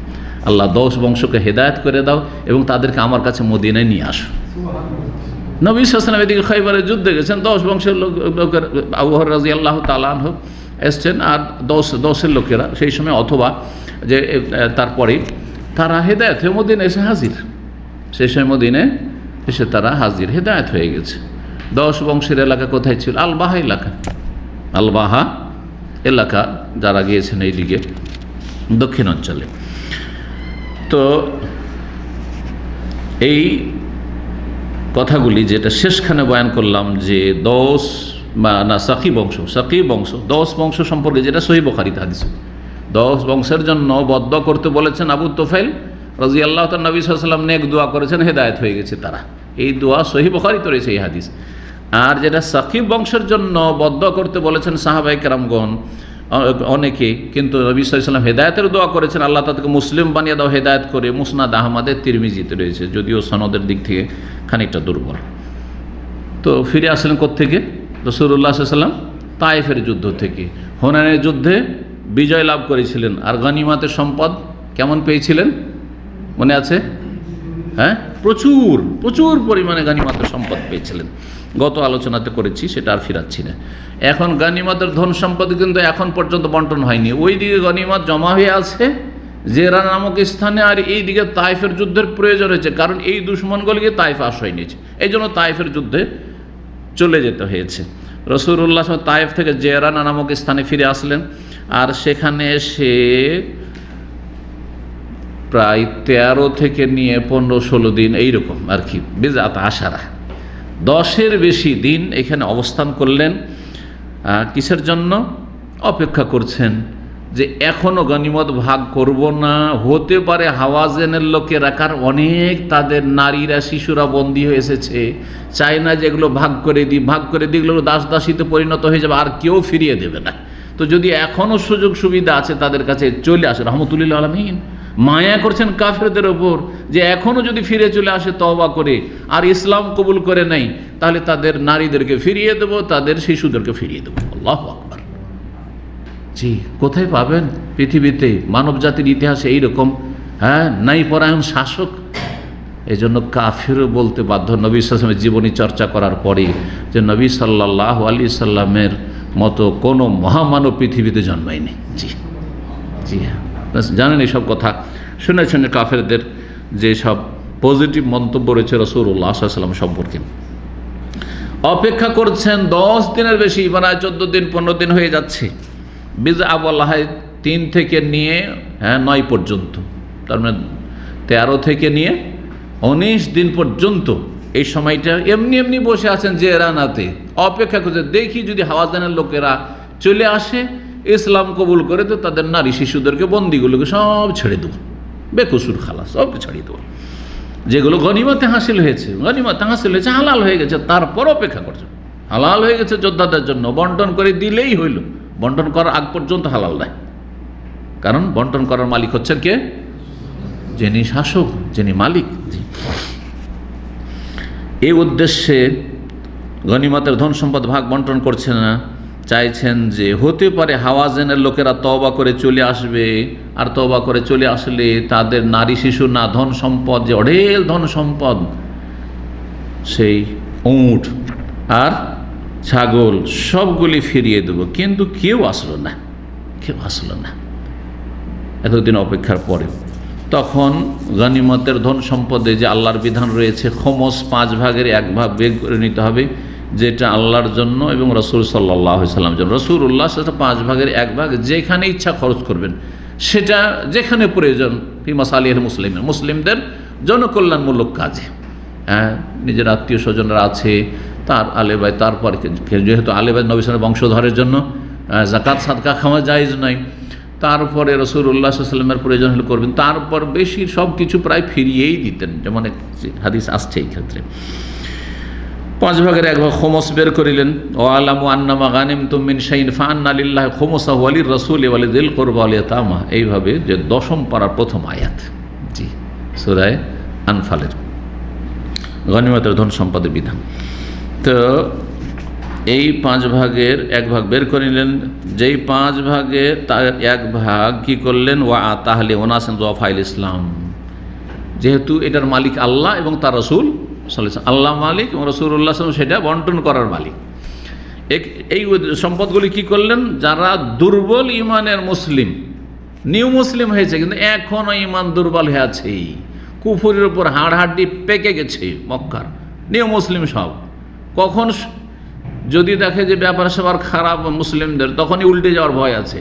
আল্লাহ 10 বংশকে হেদায়েত করে দাও এবং তাদেরকে আমার কাছে মদিনায় নিয়ে আসো। নবী সাল্লাল্লাহু আলাইহি ওয়াসাল্লাম এদিকে খৈবরের যুদ্ধে গেছেন, 10 বংশের লোকের আবু হুরায়রা রাদিয়াল্লাহু তাআলা আনহু এসছেন, আর 10 লোকেরা সেই সময়, অথবা যে তারপরে তারা হেদায়েত হয়ে মদিনে এসে হাজির। সেই সময় মদিনে এসে তারা হাজির, হেদায়েত হয়ে গেছে। 10 বংশের এলাকা কোথায় ছিল? আল বাহা এলাকা। আল বাহা এলাকা যারা গিয়েছেন এইদিকে দক্ষিণ অঞ্চলে। তো এই কথাগুলি যেটা শেষখানে বয়ান করলাম, যে 10 সাকিব বংশ 10 বংশ সম্পর্কে, যেটা সহিহ বুখারীতে হাদিস, 10 বংশের জন্য বদদোয়া করতে বলেছেন আবু তুফাইল রাদিয়াল্লাহু তাআলা। নবী সাল্লাল্লাহু আলাইহি ওয়াসাল্লাম নেক দোয়া করেছেন, হেদায়েত হয়ে গেছে তারা। এই দোয়া সহিহ বুখারীতে রয়েছে এই হাদিস। আর যেটা সাকিব বংশের জন্য বদদোয়া করতে বলেছেন সাহাবায়ে কেরামগণ অনেকে, কিন্তু নবী সাল্লাল্লাহু আলাইহি ওয়াসাল্লাম হেদায়েতের দোয়া করেছেন, আল্লাহ তাদেরকে মুসলিম বানিয়ে দাও হেদায়েত করে। মুসনাদ আহমদের তিরমিজিতে রয়েছে, যদিও সনদের দিক থেকে খানিকটা দুর্বল। তো ফিরে আসলেন কোত্থেকে? রাসূলুল্লাহ সাল্লাল্লাহু আলাইহি ওয়াসাল্লাম তায়েফের যুদ্ধ থেকে। হুনাইনের যুদ্ধে বিজয় লাভ করেছিলেন, আর গনিমতের সম্পদ কেমন পেয়েছিলেন মনে আছে? হ্যাঁ, প্রচুর পরিমাণে গনিমতের সম্পদ পেয়েছিলেন। গত আলোচনাতে করেছি, সেটা আর ফিরাচ্ছি না। এখন গনিমতের ধন সম্পদ কিন্তু এখন পর্যন্ত বন্টন হয়নি। ওই দিকে গনিমত জমা হয়ে আছে জেরা নামক স্থানে, আর এই দিকে তায়েফের যুদ্ধের প্রয়োজন হয়েছে, কারণ এই দুশমনগুলিকে তায়েফ আশ্রয় নিয়েছে। এই জন্য তায়েফের যুদ্ধে চলে যেতে হয়েছে। রাসূলুল্লাহ তায়েফ থেকে জেরানা নামক স্থানে ফিরে আসলেন, আর সেখানে এসে প্রায় 13 থেকে নিয়ে 15-16 দিন এইরকম আর কি, বিজআত আশারা, 10-এর বেশি দিন এখানে অবস্থান করলেন। কিসের জন্য? অপেক্ষা করছেন যে এখনও গনিমত ভাগ করব না, হতে পারে হাওয়াজেনের লোকেরা, কার অনেক তাদের নারীরা শিশুরা বন্দী হয়ে এসেছে, চায় না যেগুলো ভাগ করে দিই, এগুলো দাসদাসীতে পরিণত হয়ে যাবে, আর কেউ ফিরিয়ে দেবে না। তো যদি এখনও সুযোগ সুবিধা আছে তাদের কাছে, চলে আসে। রহমতুল্লিল আলামিন মায়া করছেন কাফেরদের ওপর, যে এখনও যদি ফিরে চলে আসে তওবা করে, আর ইসলাম কবুল করে নেই, তাহলে তাদের নারীদেরকে ফিরিয়ে দেব, তাদের শিশুদেরকে ফিরিয়ে দেবো। আল্লাহু আকবার। জি, কোথায় পাবেন পৃথিবীতে মানব জাতির ইতিহাসে এইরকম নাই পরায়ণ শাসক? এই জন্য কাফিরও বলতে বাধ্য নবী সাল্লাল্লাহু আলাইহি ওয়াসাল্লামের জীবনী চর্চা করার পরে, যে নবী সাল্লাল্লাহু আলাইহি সাল্লামের মতো কোনো মহামানব পৃথিবীতে জন্মায়নি। জি হ্যাঁ, জানেন এইসব কথা শুনেছেন কাফেরদের যে সব পজিটিভ মন্তব্য রয়েছে রাসূলুল্লাহ সাল্লাল্লাহু আলাইহি ওয়াসাল্লাম সম্পর্কে। অপেক্ষা করছেন 10 দিনের বেশি, মানে 14 দিন 15 দিন হয়ে যাচ্ছে। বিজআ বলা হয় 3 থেকে নিয়ে 9 পর্যন্ত, তার মানে 13 থেকে নিয়ে 19 দিন পর্যন্ত এই সময়টা এমনি বসে আছেন জেরানাতে, অপেক্ষা করছে দেখি যদি হাওয়াজানের লোকেরা চলে আসে, ইসলাম কবুল করে, তো তাদের নারী শিশুদেরকে বন্দিগুলোকে সব ছেড়ে দেবো, বেকসুর খালাস সবকে ছাড়িয়ে দেবো। যেগুলো গনিমতে হাসিল হয়েছে হালাল হয়ে গেছে, তারপর অপেক্ষা করছে। হালাল হয়ে গেছে যোদ্ধাদের জন্য, বন্টন করে দিলেই হইল। বন্টন করার আগ পর্যন্ত হালাল নয়, কারণ বন্টন করার মালিক হচ্ছেন কে? যিনি শাসক, যিনি মালিক। এই উদ্দেশ্যে গনিমতের ধন সম্পদ ভাগ বন্টন করছে না, চাইছেন যে হতে পারে হাওয়াজেনের লোকেরা তওবা করে চলে আসবে, আর তওবা করে চলে আসলে তাদের নারী শিশু না ধন সম্পদ, যে অঢেল ধন সম্পদ, সেই উট আর ছাগল সবগুলি ফিরিয়ে দেব। কিন্তু কেউ আসলো না এতদিন অপেক্ষার পরে। তখন গনিমতের ধন সম্পদে যে আল্লাহর বিধান রয়েছে, খমস 5 ভাগের 1 ভাগ বের করে নিতে হবে, যেটা আল্লাহর জন্য এবং রাসূল সাল্লাল্লাহু আলাইহি ওয়াসাল্লামের জন্য। রাসূলুল্লাহ সাল্লাল্লাহু আলাইহি ওয়াসাল্লাম 5 ভাগের 1 ভাগ যেখানে ইচ্ছা খরচ করবেন, সেটা যেখানে প্রয়োজন, ফি মাসালিহিল মুসলিমিন, মুসলিমদের জনকল্যাণমূলক কাজে। নিজের আত্মীয় স্বজনরা আছে, তার আলেবাই, তারপর যেহেতু আলেবাই নবী সাল্লাল্লাহু বংশধরের জন্য যাকাত সাদকা খাওয়া জায়েজ নয়, তারপরে রাসূলুল্লাহ সাল্লাল্লাহু আলাইহি ওয়াসাল্লামের প্রয়োজন হলে করবেন, তারপর বেশি সব কিছু প্রায় ফিরিয়েই দিতেন, যেমন এক হাদিস আসছে এই ক্ষেত্রে। 5 ভাগের 1 ভাগ খমস বের করিলেন। ওয়ালামু আন্নামা গানিমতুম মিন শাইইন ফাআন্না লিল্লাহি খুমুসাহু ওয়া লির-রাসূলি ওয়া লিযিল কুরবা ওয়াল ইয়াতামা, এইভাবে যে 10ম পারার প্রথম আয়াত, জি সূরা আনফালের গনিমতের ধন সম্পদের বিধান। তো এই 5 ভাগের 1 ভাগ বের করে নিলেন। যেই 5 ভাগের তার 1 ভাগ কি করলেন? ওয়া আতাহলি ওনাসেন যফাইল ইসলাম, যেহেতু এটার মালিক আল্লাহ এবং তার রাসূল সাল্লাল্লাহু আল্লাহ মালিক এবং রাসূলুল্লাহ সাল্লাল্লাহু সেটা বন্টন করার মালিক। এই সম্পদগুলি কি করলেন? যারা দুর্বল ইমানের মুসলিম, নিউ মুসলিম হয়েছে কিন্তু এখনও ইমান দুর্বল হয়ে আছে, কুফরের উপর হাড়হাড্ডি পেকে গেছে, মক্কার নিউ মুসলিম সব, কখন যদি দেখে যে ব্যাপার সবার খারাপ মুসলিমদের, তখনই উল্টে যাওয়ার ভয় আছে।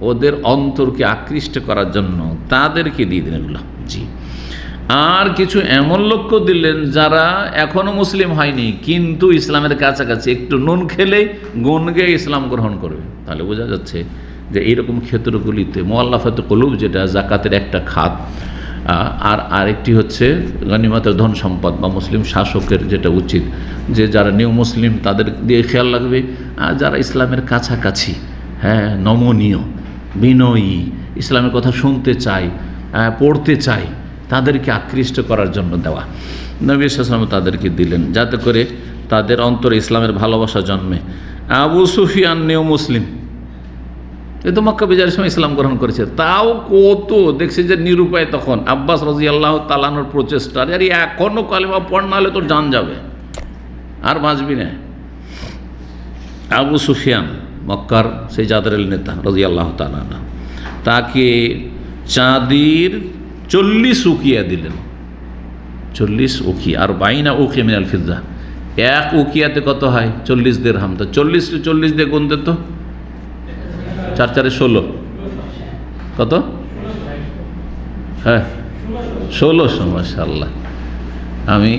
ওদের অন্তরকে আকৃষ্ট করার জন্য তাদেরকে দিয়ে দিন এগুলো। জি, আর কিছু এমন লোককে দিলেন যারা এখনও মুসলিম হয়নি কিন্তু ইসলামের কাছাকাছি, একটু নুন খেলে গুন গেয়ে ইসলাম গ্রহণ করবে। তাহলে বোঝা যাচ্ছে যে এইরকম ক্ষেত্রগুলিতে মুআল্লাফাতুল কুলুব, যেটা জাকাতের একটা খাত, আর আরেকটি হচ্ছে গনিমতের ধন সম্পদ বা মুসলিম শাসকের যেটা উচিত যে যারা নিউ মুসলিম তাদের দিয়ে খেয়াল রাখবে, আর যারা ইসলামের কাছাকাছি, হ্যাঁ, নমনীয়, বিনয়ী, ইসলামের কথা শুনতে চায়, পড়তে চায়, তাদেরকে আকৃষ্ট করার জন্য দেওয়া। নবী সাল্লাল্লাহু আলাইহি ওয়াসাল্লাম তাদেরকে দিলেন যাতে করে তাদের অন্তরে ইসলামের ভালোবাসা জন্মে। আবু সুফিয়ান নিউ মুসলিম, এ তো মক্কা বিজয়ের সময় ইসলাম গ্রহণ করেছে, তাও কত দেখছে যে নিরুপায়। তখন আব্বাস রাদিয়াল্লাহু তাআলা আনহুর প্রচেষ্টা, আর এখনও কালেমা পড় না হলে তোর জান যাবে, আর বাঁচবি না। আবু সুফিয়ান মক্কার সেই জাদরের নেতা রাদিয়াল্লাহু তাআলা আনহু, তাকে চাঁদির 40 উকিয়া দিলেন। 40 উকিয়া, আর 22 উকিয়া মিনাল ফিদ্দা। এক উকিয়াতে কত হয়? 40 দিরহাম। তো 40 দিয়ে গুনতে তো 4 4 16 কত? হ্যাঁ, 1600। মাশাআল্লাহ, আমি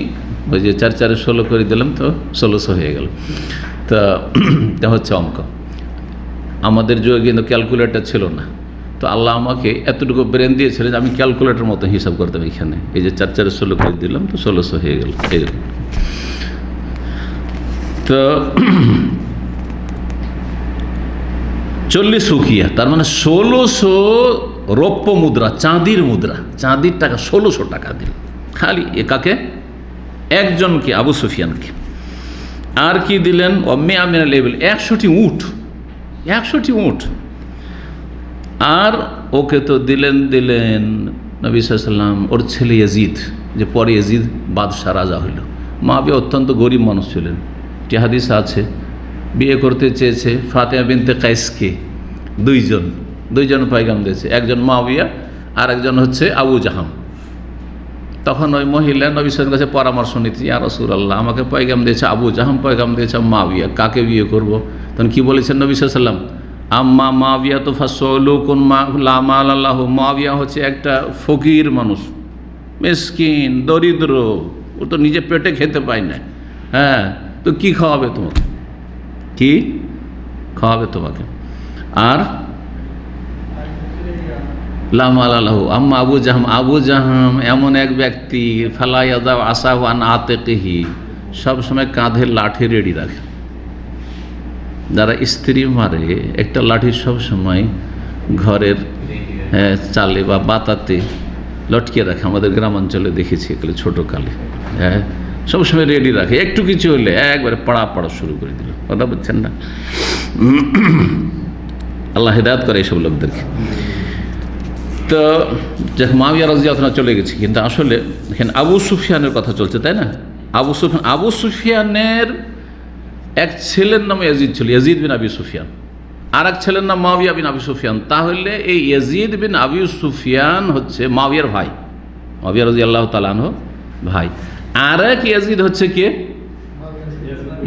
ওই যে 4 4 16 করে দিলাম, তো 1600 হয়ে গেল। তা এটা হচ্ছে অঙ্ক। আমাদের যুগে কিন্তু ক্যালকুলেটর ছিল না, তো আল্লাহ আমাকে এতটুকু ব্রেন দিয়েছিলেন যে আমি ক্যালকুলেটর মতো হিসাব করতাম। এখানে এই যে 4 4 16 করে দিলাম, তো 1600 হয়ে গেল। এইরকম। তো 40 উকিয়া, তার মানে 1600 রৌপ্য মুদ্রা, চাঁদির মুদ্রা, চাঁদির টাকা 1600 টাকা দিল খালি একাকে, একজনকে, আবু সুফিয়ানকে। আর কি দিলেন? অম্মে আমিনা লেবেল, 100টি উট, 100টি উট। আর ওকে তো দিলেন নবী সাল্লাল্লাহু আলাইহি ওয়াসাল্লাম ওর ছেলে ইয়াজিদ, যে পরে ইয়াজিদ বাদশাহ রাজা হইল। মুআবিয়া অত্যন্ত গরিব মানুষ ছিলেন। একটি হাদিস আছে, বিয়ে করতে চেয়েছে ফাতেমা বিনতে কাইসকে, দুইজন পয়গাম দিয়েছে, একজন মুআবিয়া আর একজন হচ্ছে আবু জাহাম। তখন ওই মহিলা নবী সাল্লাল্লাহু আলাইহি ওয়াসাল্লামের কাছে পরামর্শ নিতে, ইয়া রাসূলুল্লাহ, আমাকে পয়গাম দিয়েছে আবু জাহাম, পয়গাম দিয়েছে মুআবিয়া, কাকে বিয়ে করব? তখন কি বলেছেন নবী সাল্লাল্লাহু আলাইহি ওয়াসাল্লাম? আম্মা মুআবিয়া তো ফাসলুকুন লা মাল আল্লাহু, মুআবিয়া হচ্ছে একটা ফকির মানুষ, মিসকিন, দরিদ্র, ও তো নিজে পেটে খেতে পায় না। হ্যাঁ, তো কি খাওয়াবে তোমাকে? কি খাওয়াবে তোমাকে? আর লা মাল আল্লাহু আম্মা আবু জাহাম এমন এক ব্যক্তি, ফালা ইয়াদা আসাহু আন আতিকিহি, সবসময় কাঁধে লাঠি রেডি রাখে। যারা স্ত্রী মারে, একটা লাঠি সব সময় ঘরের চালে বা বাতাতে লটকিয়ে রাখে। আমাদের গ্রামাঞ্চলে দেখেছি এগুলো ছোটোকালে, হ্যাঁ, সবসময় রেডি রাখে। একটু কিছু হলে একবারে পাড়া শুরু করে দিল। কথা বলছেন না? আল্লাহ হিদায়াত করে এইসব লোকদেরকে। তো মুআবিয়া রাদিয়াল্লাহু আনহু চলে গেছে, কিন্তু আসলে এখানে আবু সুফিয়ানের কথা চলছে, তাই না? আবু সুফিয়ানের এক ছেলের নাম ইয়াজিদ ছিল, ইয়াজিদ বিন আবি সুফিয়ান, আর এক ছেলের নাম মুআবিয়া বিন আবি সুফিয়ান। তাহলে এই ইয়াজিদ বিন আবি সুফিয়ান হচ্ছে মুআবিয়ার ভাই, মুআবিয়া রাদিয়াল্লাহু তাআলা আনহু ভাই। আর এক ইয়াজিদ হচ্ছে কে?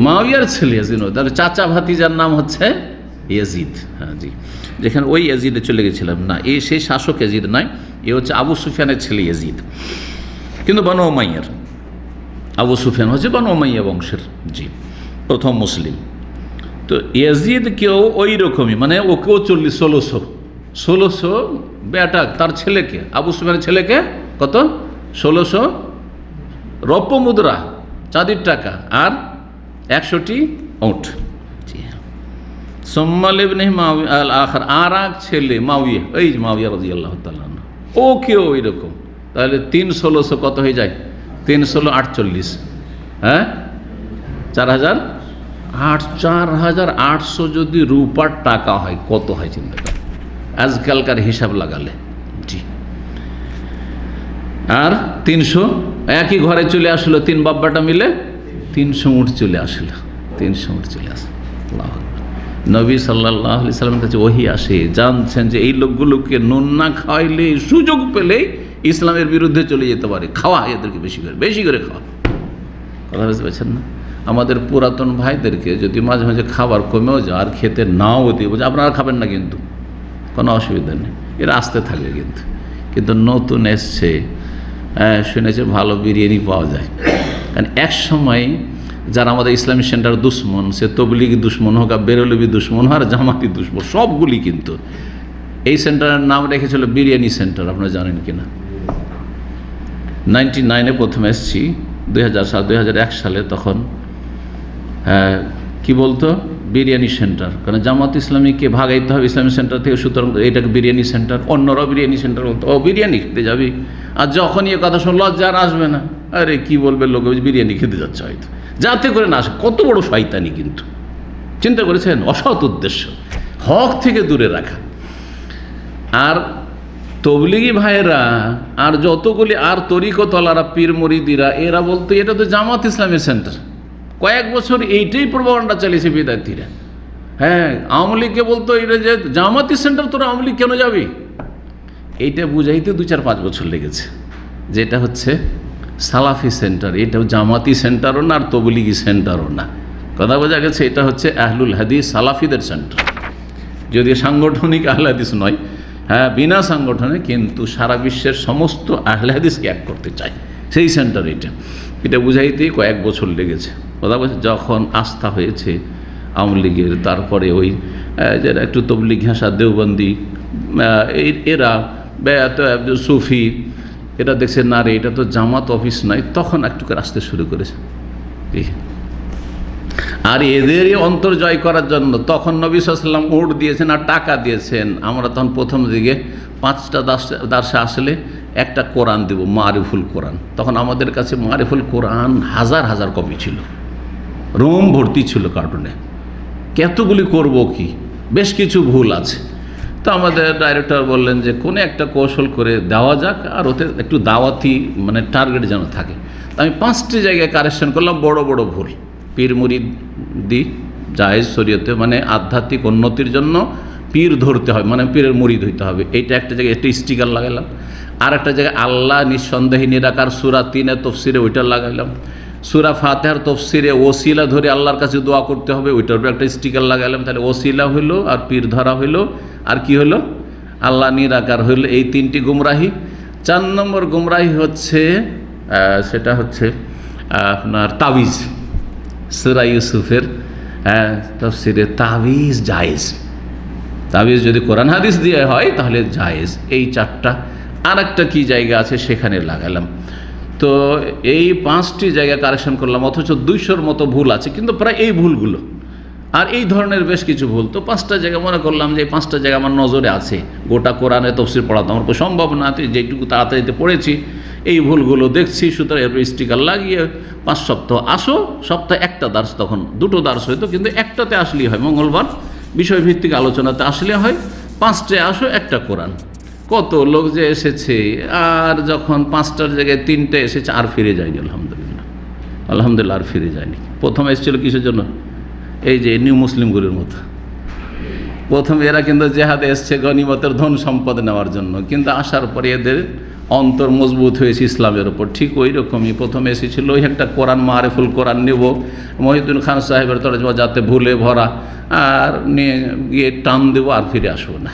মুআবিয়ার ছেলে ইয়াজিদ, তার চাচা ভাতিজার নাম হচ্ছে ইয়াজিদ। হ্যাঁ জি, যেখানে ওই ইয়াজিদে চলে গেছিলাম না, এই সেই শাসক ইয়াজিদ নয়, এ হচ্ছে আবু সুফিয়ানের ছেলে ইয়াজিদ, কিন্তু বনু উমাইয়ার। আবু সুফিয়ান হচ্ছে বনু উমাইয়া বংশের, জি, প্রথম মুসলিম। তো ইয়াজিদ কেউ ওই রকমই, মানে ওকেও 1600 বেটা, তার ছেলেকে, আবু সুফিয়ানের ছেলেকে কত? 1600 রৌপ্য মুদ্রা, চাঁদির টাকা, আর 100টি উট। সুম্মাল ইবনে মুআবিয়া আল আখির, আর এক ছেলে মুআবিয়া, এই মুআবিয়া রাদিয়াল্লাহু তাআলা আনহু, ওকেও ওই রকম। তাহলে 3 কত হয়ে যায়? 3 16 48, হ্যাঁ, 4800 যদি রূপার টাকা হয় কত হয় চিন্তা করেন আজকালকার হিসাব লাগালে। জি, আর 300 একই ঘরে চলে আসলো, 3 বাব্বাটা মিলে 300 উট চলে আসলো, 300 উট চলে আসলো। আল্লাহু আকবার। নবী সাল্লাল্লাহু আলাইহি সাল্লামের কাছে ওহী আসে, জানছেন যে এই লোকগুলোকে নুন না খাওয়াইলে, সুযোগ পেলেই ইসলামের বিরুদ্ধে চলে যেতে পারে, খাওয়া এদেরকে বেশি করে খাওয়া। কথা বুঝতে পারছেন না? আমাদের পুরাতন ভাইদেরকে যদি মাঝে মাঝে খাবার কমেও যায় আর খেতে নাও দিয়ে বলছে আপনারা খাবেন না, কিন্তু কোনো অসুবিধা নেই, এরা আসতে থাকবে। কিন্তু নতুন এসছে, শুনেছে ভালো বিরিয়ানি পাওয়া যায়। কারণ এক সময় যারা আমাদের ইসলামী সেন্টার দুশ্মন, সে তবলিগি দুশ্মন হোক, আর বেরলবি দুশ্মন হোক, আর জামাতি দুশ্মন, সবগুলি কিন্তু এই সেন্টারের নাম রেখেছিল বিরিয়ানি সেন্টার। আপনারা জানেন কি না? 99-এ প্রথম এসেছি, 2001 সালে, তখন কি বলতো বিরিয়ানি সেন্টার, কারণ জামাত ইসলামীকে ভাগাইতে হবে ইসলামী সেন্টার থেকে, সুতরাং এটাকে বিরিয়ানি সেন্টার। অন্যরাও বিরিয়ানি সেন্টার বলতো, ও বিরিয়ানি খেতে যাবি। আর যখনই এ কথা শুনলো, লজ্জা আর আসবে না, আরে কি বলবে লোক, বিরিয়ানি খেতে যাচ্ছে হয়তো, যাতে করে না আসে। কত বড় শয়তানি কিন্তু, চিন্তা করেছেন? অসৎ উদ্দেশ্য, হক থেকে দূরে রাখা। আর তবলিগি ভাইয়েরা আর যতগুলি আর তরিকতলারা, পীর মুরিদিরা, এরা বলতো এটা তো জামাত ইসলামী সেন্টার। কয়েক বছর এইটাই প্রভাবটা চালিয়েছে বিদার্থীরা। হ্যাঁ, আওয়ামী লীগকে বলতো এটা যে জামাতি সেন্টার, তোরা আওয়ামী লীগ কেন যাবি? এইটা বুঝাইতে 2-4-5 বছর লেগেছে, যেটা হচ্ছে সালাফি সেন্টার, এটাও জামাতি সেন্টারও না আর তবলিগি সেন্টারও না। কথা বোঝা গেছে? এটা হচ্ছে আহলুল হাদিস সালাফিদের সেন্টার, যদিও সাংগঠনিক আহলে হাদিস নয়, হ্যাঁ বিনা সাংগঠনিক, কিন্তু সারা বিশ্বের সমস্ত আহলে হাদিসকে এক করতে চায়, সেই সেন্টার এটা বুঝাইতেই কয়েক বছর লেগেছে। কথা বলছে, যখন আস্থা হয়েছে আওয়ামী লীগের, তারপরে ওই যারা একটু তবলিগ ঘাসা দেওবন্দি, এরা সুফি, এরা দেখছে না রে এটা তো জামাত অফিস নয়, তখন একটু করে আসতে শুরু করেছে। আর এদেরই অন্তর জয় করার জন্য তখন নবী সাল্লাল্লাহু আলাইহি ওয়াসাল্লাম উট দিয়েছেন আর টাকা দিয়েছেন। আমরা তখন প্রথম দিকে 5টা দার্সে আসলে একটা কোরআন দেব, মারিফুল কোরআন। তখন আমাদের কাছে মারিফুল কোরআন হাজার হাজার কপি ছিল, রোম ভর্তি ছিল কার্টুনে। কতগুলি করব কি, বেশ কিছু ভুল আছে। তো আমাদের ডাইরেক্টর বললেন যে কোনো একটা কৌশল করে দেওয়া যাক, আর ওতে একটু দাওয়াতি মানে টার্গেট যেন থাকে। তো আমি 5টি জায়গায় কারেকশন করলাম, বড় বড় ভুল। পীর মুরিদি জায়েজ শরীয়তে, মানে আধ্যাত্মিক উন্নতির জন্য পীর ধরতে হবে, মানে পীরের মুরিদ হইতে হবে, এইটা একটা জায়গায় একটা স্টিকার লাগাইলাম। আর একটা জায়গায় আল্লাহ নিঃসন্দেহে নিরাকার, সূরা 3-এর তফসিরে ওইটা লাগাইলাম। সূরা ফাতিহার তফসিরে ওসিলা ধরে আল্লাহর কাছে দোয়া করতে হবে, ওইটার উপর একটা স্টিকার লাগাইলাম। তাহলে ওসিলা হইলো, আর পীর ধরা হইলো, আর কি হলো, আল্লাহ নিরাকার হইলো। এই 3টি গুমরাহি। 4 নম্বর গুমরাহি হচ্ছে সেটা হচ্ছে আপনার তাবিজ। সূরা ইউসুফের তাফসিরে তাবিজ জায়েজ, তাবিজ যদি কোরআন হাদিস দিয়ে হয় তাহলে জায়েজ। এই 4টা। আর একটা কী জায়গা আছে সেখানে লাগালাম। তো এই 5টি জায়গা কারেকশন করলাম, অথচ 200-র মতো ভুল আছে, কিন্তু প্রায় এই ভুলগুলো আর এই ধরনের বেশ কিছু ভুল। তো 5টা জায়গা মনে করলাম যে এই 5টা জায়গা আমার নজরে আছে। গোটা কোরআনে তফসির পড়া তো আমার সম্ভব না, যেটুকু তাড়াতাড়িতে পড়েছি এই ভুলগুলো দেখছি, সুতরাং এর স্টিকার লাগিয়ে 5 সপ্তাহ আসো। সপ্তাহে একটা দার্স, তখন 2টো দার্স হইতো, কিন্তু একটাতে আসলেই হয়, মঙ্গলবার বিষয়ভিত্তিক আলোচনাতে আসলে হয়। 5টায় আসো, একটা কোরআন। কত লোক যে এসেছে, আর যখন 5টার জায়গায় 3টে এসেছে আর ফিরে যায়নি। আলহামদুলিল্লাহ আর ফিরে যায়নি। প্রথম এসেছিল কিসের জন্য? এই যে নিউ মুসলিমগুলির মতো। প্রথম এরা কিন্তু জেহাদে এসছে গনিমতের ধন সম্পদ নেওয়ার জন্য, কিন্তু আসার পরে এদের অন্তর মজবুত হয়েছে ইসলামের ওপর। ঠিক ওই রকমই প্রথমে এসেছিল ওই একটা কোরআন, মারিফুল কোরআন নেব, মহিউদ্দিন খান সাহেবের তরজমা যাতে ভুলে ভরা, আর নিয়ে গিয়ে টান দেবো আর ফিরে আসবো না।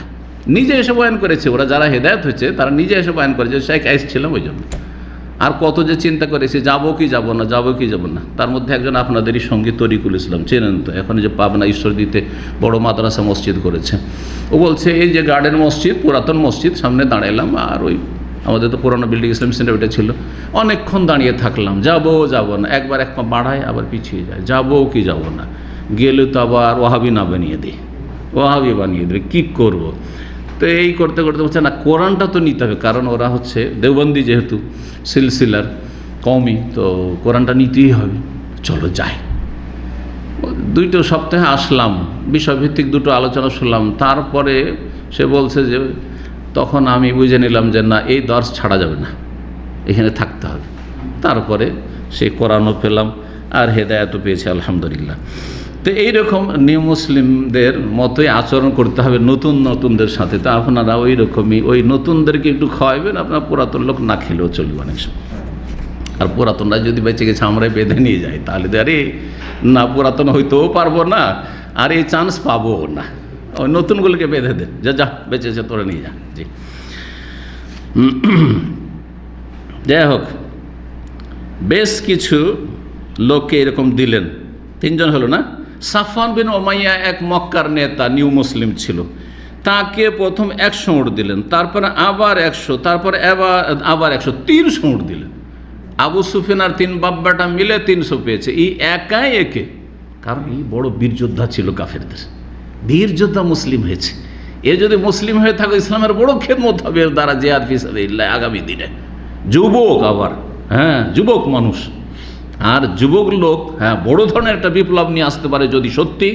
নিজে এসে বয়ান করেছে, ওরা যারা হেদায়েত হয়েছে তারা নিজে এসে বয়ান করেছে, শেখ এসেছিলাম ওই জন্য। আর কত যে চিন্তা করেছি, যাবো কি যাব না, যাবো কি যাব না। তার মধ্যে একজন আপনাদেরই সঙ্গী তরিকুল ইসলাম, চেনেন তো, এখন যে পাবনা ঈশ্বরদীতে বড় মাদ্রাসা মসজিদ করেছে। ও বলছে এই যে গার্ডেন মসজিদ, পুরাতন মসজিদ, সামনে দাঁড়াইলাম, আর ওই আমাদের তো পুরানো বিল্ডিং ইসলাম সেন্টার ওইটা ছিল, অনেকক্ষণ দাঁড়িয়ে থাকলাম, যাব না। একবার এক পা বাড়ায় আবার পিছিয়ে যায়, যাবো কি যাব না। গেলে তো আবার ওয়াহাবি না বানিয়ে দিই, ওয়াহাবি বানিয়ে দেবে, কী করবো। তো এই করতে করতে বলছে না, কোরআনটা তো নিতে হবে, কারণ ওরা হচ্ছে দেওবন্দি, যেহেতু সিলসিলার কওমি, তো কোরআনটা নিতেই হবে, চলো যাই। 2টো সপ্তাহে আসলাম, বিষয়ভিত্তিক 2টো আলোচনা শুনলাম। তারপরে সে বলছে যে, তখন আমি বুঝে নিলাম যে না, এই দর্স ছাড়া যাবে না, এখানে থাকতে হবে। তারপরে সেই কোরআনও পেলাম আর হেদায়েতও পেয়েছি আলহামদুলিল্লাহ। তো এইরকম নিউ মুসলিমদের মতোই আচরণ করতে হবে নতুনদের সাথে। তো আপনারা ওই রকমই ওই নতুনদেরকে একটু খাওয়াবেন, আপনার পুরাতন লোক না খেলেও চলবে অনেক সময়। আর পুরাতনরা যদি বেঁচে গেছে আমরাই বেঁধে নিয়ে যাই, তাহলে তো আরে না পুরাতন হইতেও পারবো না আর এই চান্স পাবো না। ওই নতুনগুলোকে বেঁধে দেন, যা বেঁচেছে তোরা নিয়ে যা। জি, যাই হোক, বেশ কিছু লোককে এরকম দিলেন। 3 জন হলো না? সাফওয়ান বিন উমাইয়া এক মক্কার নেতা, নিউ মুসলিম ছিল। তাকে প্রথম 100 উট দিলেন, তারপরে আবার 100, তারপরে আবার 100, 300 উট দিলেন। আবু সুফিয়ান আর 3 বাব্বাটা মিলে 300 পেয়েছে, এই একাই একে। কারণ এই বড় বীর যোদ্ধা ছিল কাফেরদের, বীর যোদ্ধা মুসলিম হয়েছে। এ যদি মুসলিম হয়ে থাকে ইসলামের বড় খেদমত হবে এর দ্বারা, জিহাদ ফি সাবিলিল্লাহ আগামী দিনে। যুবক আবার, হ্যাঁ যুবক মানুষ, আর যুবক লোক বড় ধরনের একটা বিপ্লব নিয়ে আসতে পারে যদি সত্যি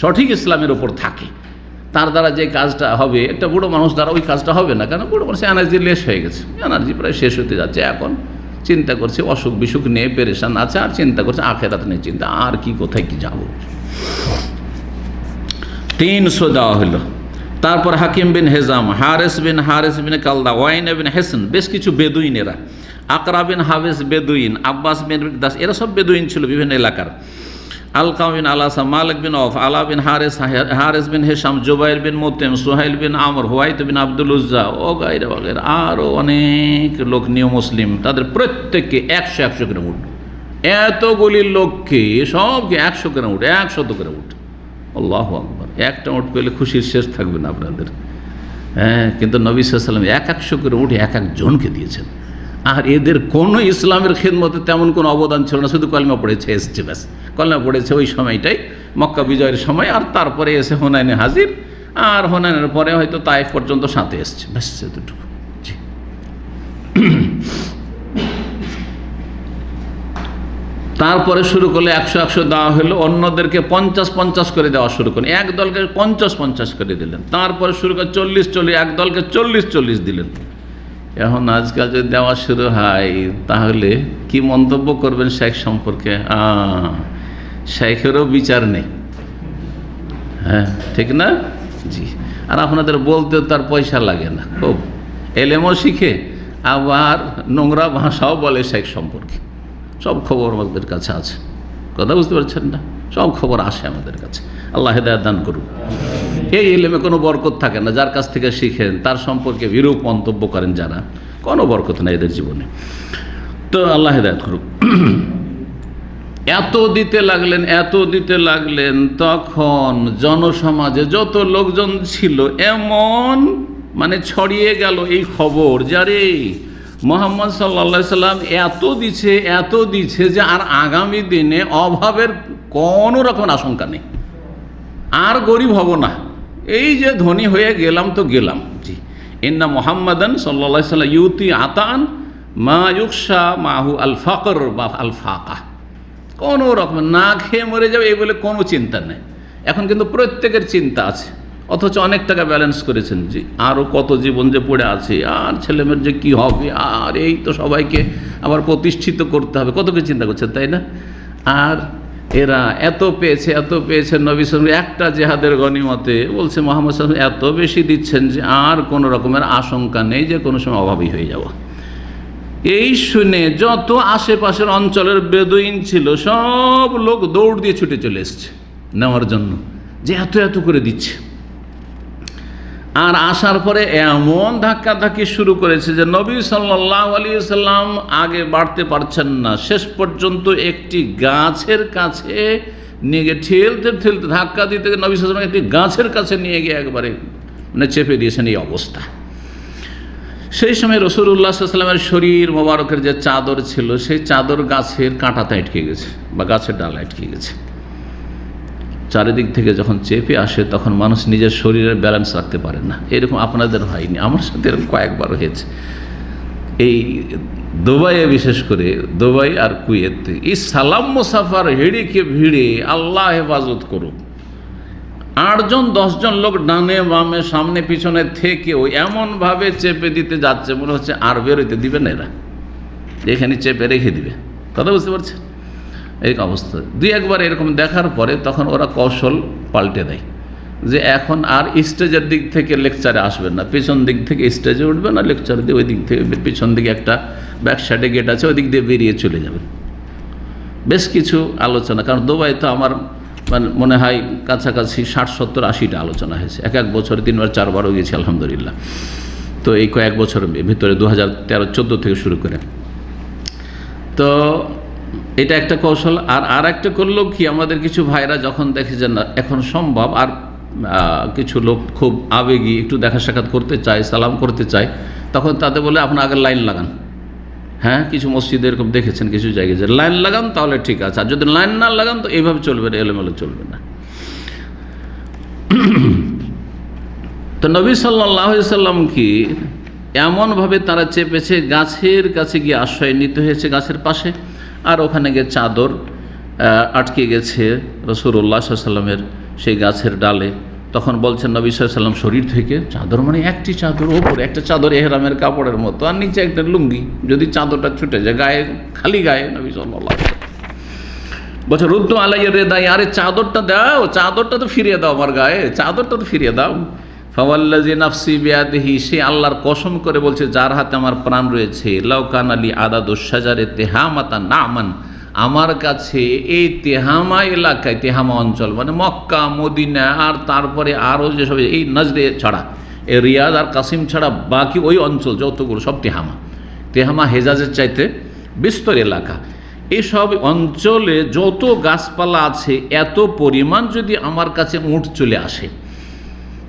সঠিক ইসলামের ওপর থাকে। তার দ্বারা যে কাজটা হবে, একটা বুড়ো মানুষ দ্বারা ওই কাজটা হবে না। কারণ বুড়ো মানুষ এনার্জি লেস হয়ে গেছে, এনার্জি প্রায় শেষ হতে যাচ্ছে। এখন চিন্তা করছে অসুখ বিসুখ নিয়ে পেরেশান আছে, আর চিন্তা করছে আখেরাত নিয়ে চিন্তা, আর কি কোথায় কি যাব। 300 দেওয়া হলো। তারপর হাকিম বিন হেজাম, হারেস বিন কালদা, ওয়াইন বিন হেসন, বেশ কিছু বেদুইনেরা, আকরা বিন হাবেস বেদুইন, আব্বাস বিন দাস, এরা সব বেদুইন ছিল বিভিন্ন এলাকার। আলকা বিন আলাসা, মালিক বিন অফ, আলা বিন হারেস বিন হেসাম, জুবাইর বিন মুতেম, সোহাইল বিন আমর, হুয়াইত বিন আব্দুল উজ্জা, ও গাইরা বাগের আরও অনেক লোক নিউ মুসলিম। তাদের প্রত্যেককে 100 করে উঠ। এতগুলি লোককে সবকে 100 করে উঠ, 100 করে উঠ। আল্লাহু আকবার। একটা উঠ পেলে খুশির শেষ থাকবে না আপনাদের। হ্যাঁ, কিন্তু নবী সাল্লাল্লাহু আলাইহি ওয়াসাল্লাম 100 করে উঠে এক একজনকে দিয়েছেন। আর এদের কোনো ইসলামের খেদমতে তেমন কোনো অবদান ছিল না, শুধু কলমা পড়েছে, এসছে ব্যাস। কলমা পড়েছে ওই সময়টাই, মক্কা বিজয়ের সময়, আর তারপরে এসে হুনাইনে হাজির, আর হুনাইনের পরে হয়তো তায়েফ পর্যন্ত সাথে এসছে, ব্যাস এতটুকু। জি, তারপরে শুরু করলে 100 দেওয়া হলো, অন্যদেরকে 50 করে দেওয়া শুরু করলেন। এক দলকে 50 করে দিলেন, তারপরে শুরু করে 40, এক দলকে 40 দিলেন। এখন আজকাল যদি দেওয়া শুরু হয় তাহলে কি মন্তব্য করবেন শেখ সম্পর্কে? শেখেরও বিচার নেই, হ্যাঁ ঠিক না? জি, আর আপনাদের বলতেও তার পয়সা লাগে না, খুব এলেমও শিখে, আবার নোংরা ভাষাও বলে শেখ সম্পর্কে। সব খবর আমাদের কাছে আছে, কথা বুঝতে পারছেন না? সব খবর আসে আমাদের কাছে। আল্লাহ হেদায়েত দান করুন। এই ইলমে কোনো বরকত থাকে না, যার কাছ থেকে শিখেন তার সম্পর্কে বিরূপ মন্তব্য করেন যারা, কোনো বরকত নেই এদের জীবনে। তো আল্লাহ হেদায়েত করুন। এত দিতে লাগলেন, তখন জনসমাজে যত লোকজন ছিল এমন মানে ছড়িয়ে গেল এই খবর, যারে মুহাম্মদ সাল্লাল্লাহু আলাইহি সাল্লাম এত দিচ্ছে যে আর আগামী দিনে অভাবের কোনো রকম আশঙ্কা নেই, আর গরিব হব না। এই যে ধনী হয়ে গেলাম তো গেলাম। জি, ইন্না মুহাম্মাদান সাল্লাল্লাহু আলাইহি সাল্লাম ইউতি আতান মা ইউকশা মাহু আল ফাকর বা আল ফাকা। কোনো রকম না খেয়ে মরে যাবে এই বলে কোনো চিন্তা নেই। এখন কিন্তু প্রত্যেকের চিন্তা আছে, অথচ অনেক টাকা ব্যালেন্স করেছেন। জি, আরও কত জীবন যে পড়ে আছে, আর ছেলেমেয়ের যে কী হবে, আর এই তো সবাইকে আবার প্রতিষ্ঠিত করতে হবে, কত কিছু চিন্তা করছেন, তাই না? আর এরা এত পেয়েছে নবী সাল্লাল্লাহু একটা জেহাদের গনিমতে, বলছে মুহাম্মদ সাল্লাল্লাহু আলাইহি ওয়াসাল্লাম এত বেশি দিচ্ছেন যে আর কোনো রকমের আশঙ্কা নেই যে কোনো সময় অভাবী হয়ে যাব। এই শুনে যত আশেপাশের অঞ্চলের বেদুইন ছিল সব লোক দৌড় দিয়ে ছুটে চলে এসছে নেওয়ার জন্য, যে এত করে দিচ্ছে। আর আসার পরে এমন ধাক্কাধাক্কি শুরু করেছে যে নবী সাল্লাল্লাহু আলাইহি ওয়াসাল্লাম আগে বাড়তে পারছেন না, শেষ পর্যন্ত একটি গাছের কাছে নিয়ে গিয়ে ঠেলতে ধাক্কা দিতে নবী সাল্লাল্লাহু আলাইহি ওয়াসাল্লাম একটি গাছের কাছে নিয়ে গিয়ে একবারে মানে চেপে দিয়েছেন এই অবস্থা। সেই সময় রাসূলুল্লাহ সাল্লাল্লাহু আলাইহি ওয়াসাল্লামের শরীর মোবারকের যে চাদর ছিল, সেই চাদর গাছের কাঁটাতে আটকে গেছে বা গাছের ডালে আটকে গেছে। চারিদিক থেকে যখন চেপে আসে তখন মানুষ নিজের শরীরের ব্যালেন্স রাখতে পারে না। এরকম আপনাদের হয়নি? আমার সাথে এরকম কয়েকবার হয়েছে। এই দুবাইয়ে, বিশেষ করে দুবাই আর কুয়েতে, এই সালাম মুসাফার হিড়িকে ভিড়ে আল্লাহ হেফাজত করুক, 8 জন 10 জন লোক ডানে বামে সামনে পিছনে থেকেও এমনভাবে চেপে দিতে যাচ্ছে মনে হচ্ছে আর বেরোতে দিবে না এরা। এখানে চেপে রেখে দিবে, কথা বুঝতে পারছেন? এই অবস্থা দুই একবার এরকম দেখার পরে তখন ওরা কৌশল পাল্টে দেয় যে এখন আর স্টেজের দিক থেকে লেকচারে আসবেন না, পেছন দিক থেকে স্টেজে উঠবেন না, লেকচার দিয়ে ওই দিক থেকে পিছন দিকে একটা ব্যাক সাইডে গেট আছে, ওই দিক দিয়ে বেরিয়ে চলে যাবেন। বেশ কিছু আলোচনা, কারণ দুবাই তো আমার মানে মনে হয় কাছাকাছি 60-70-80টা আলোচনা হয়েছে, এক বছরে 3বার 4বারও গেছি আলহামদুলিল্লাহ। তো এই কয়েক বছরের ভিতরে 2013-14 থেকে শুরু করে, তো এটা একটা কৌশল। আর একটা করলো কি, আমাদের কিছু ভাইরা যখন দেখে যে না এখন সম্ভব, আর কিছু লোক খুব আবেগী, একটু দেখা সাক্ষাৎ করতে চায়, সালাম করতে চায়, তখন তাদের বলে আপনি আগের লাইন লাগান। হ্যাঁ, কিছু মসজিদে এরকম দেখেছেন কিছু জায়গায় যে লাইন লাগান তাহলে ঠিক আছে, আর যদি লাইন না লাগান তো এইভাবে চলবে না, এলোমেলো চলবে না। তো নবী সাল্লাল্লাহু আলাইহি সাল্লাম কি এমনভাবে তারা চেপেছে, গাছের কাছে গিয়ে আশ্রয় নিতে হয়েছে, গাছের পাশে, আর ওখানে গিয়ে চাদর আটকে গেছে রাসূলুল্লাহ সাল্লাল্লাহু আলাইহি সাল্লামের সেই গাছের ডালে। তখন বলছেন নবী সাল্লাল্লাহু আলাইহি সাল্লাম শরীর থেকে চাদর, মানে একটি চাদর, ওপরে একটা চাদর এহরামের কাপড়ের মতো, আর নিচে একটা লুঙ্গি, যদি চাদরটা ছুটে যায় গায়ে, খালি গায়ে নবী সাল্লাল্লাহু আলাইহি সাল্লাম বলছে রুদ্দু আলাইয়া রিদাই, আরে চাদরটা দাও, চাদরটা তো ফিরিয়ে দাও আমার গায়ে, চাদরটা তো ফিরিয়ে দাও। ফাওয়াল্লাযী নাফসি বিয়াদিহি, সে আল্লাহর কসম করে বলছে যার হাতে আমার প্রাণ রয়েছে, লাউ কানা লি আদাদুশ শাজারে তিহামাতান নামান, আমার কাছে এই তেহামা এলাকায়, তেহামা অঞ্চল মানে মক্কা মদিনা আর তারপরে আরও যেসব এই নজদে ছাড়া, এই রিয়াদ আর কাসিম ছাড়া বাকি ওই অঞ্চল যতগুলো সব তেহামা, তেহামা হেজাজের চাইতে বিস্তর এলাকা, এইসব অঞ্চলে যত গাছপালা আছে এত পরিমাণ যদি আমার কাছে উট চলে আসে,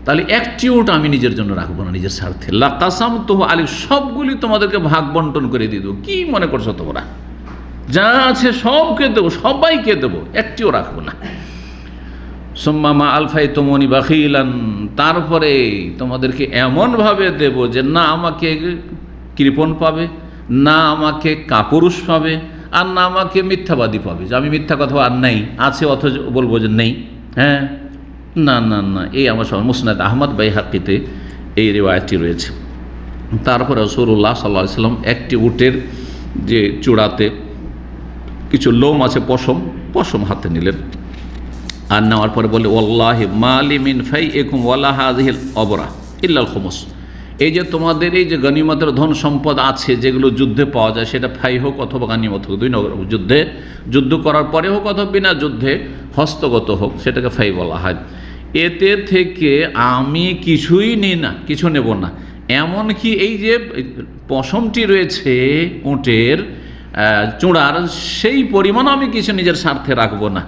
তাহলে একটি উট আমি নিজের জন্য রাখবো না, নিজের স্বার্থে। লাকাসাম তো আলী, সবগুলি তোমাদেরকে ভাগ বন্টন করে দিয়ে দেবো। কী মনে করছো তোমরা? যা আছে সবকে দেবো, সবাইকে দেবো, একটিও রাখবো না। সুম্মা আলফাই তোমনি বাখিলান, তারপরে তোমাদেরকে এমনভাবে দেব যে না আমাকে কৃপণ পাবে, না আমাকে কাপুরুষ পাবে, আর না আমাকে মিথ্যাবাদী পাবে, যে আমি মিথ্যা কথা আর নেই, আছে অথচ বলবো যে নেই। হ্যাঁ, না না না, এই আমার সব মুসনাদ আহমদ বাইহাকিতে এই রিওয়ায়াতটি রয়েছে। তারপরে রাসূলুল্লাহ সাল্লাল্লাহু আলাইহি ওয়াসাল্লাম একটি উটের যে চূড়াতে কিছু লোম আছে, পশম হাতে নিলেন, আর নেওয়ার পরে বলে ওয়াল্লাহি মালি মিন ফাইইকুম ওয়ালা হাযিহিল অবরা ইল্লাল খুমুস, এই যে তোমাদের এই যে গনিমতের ধন সম্পদ আছে যেগুলো যুদ্ধে পাওয়া যায়, সেটা ফাই হোক অথবা গনিমত হোক, দুই নম্বর যুদ্ধ করার পরে হোক অথবা বিনা যুদ্ধে হস্তগত হোক, সেটাকে ফাই বলা হয়। এতে থেকে আমি কিছুই নিই না, কিছু নেব না, এমনকি এই যে পশমটি রয়েছে উটের চূড়ার, সেই পরিমাণ আমি কিছু নিজের স্বার্থে রাখবো না।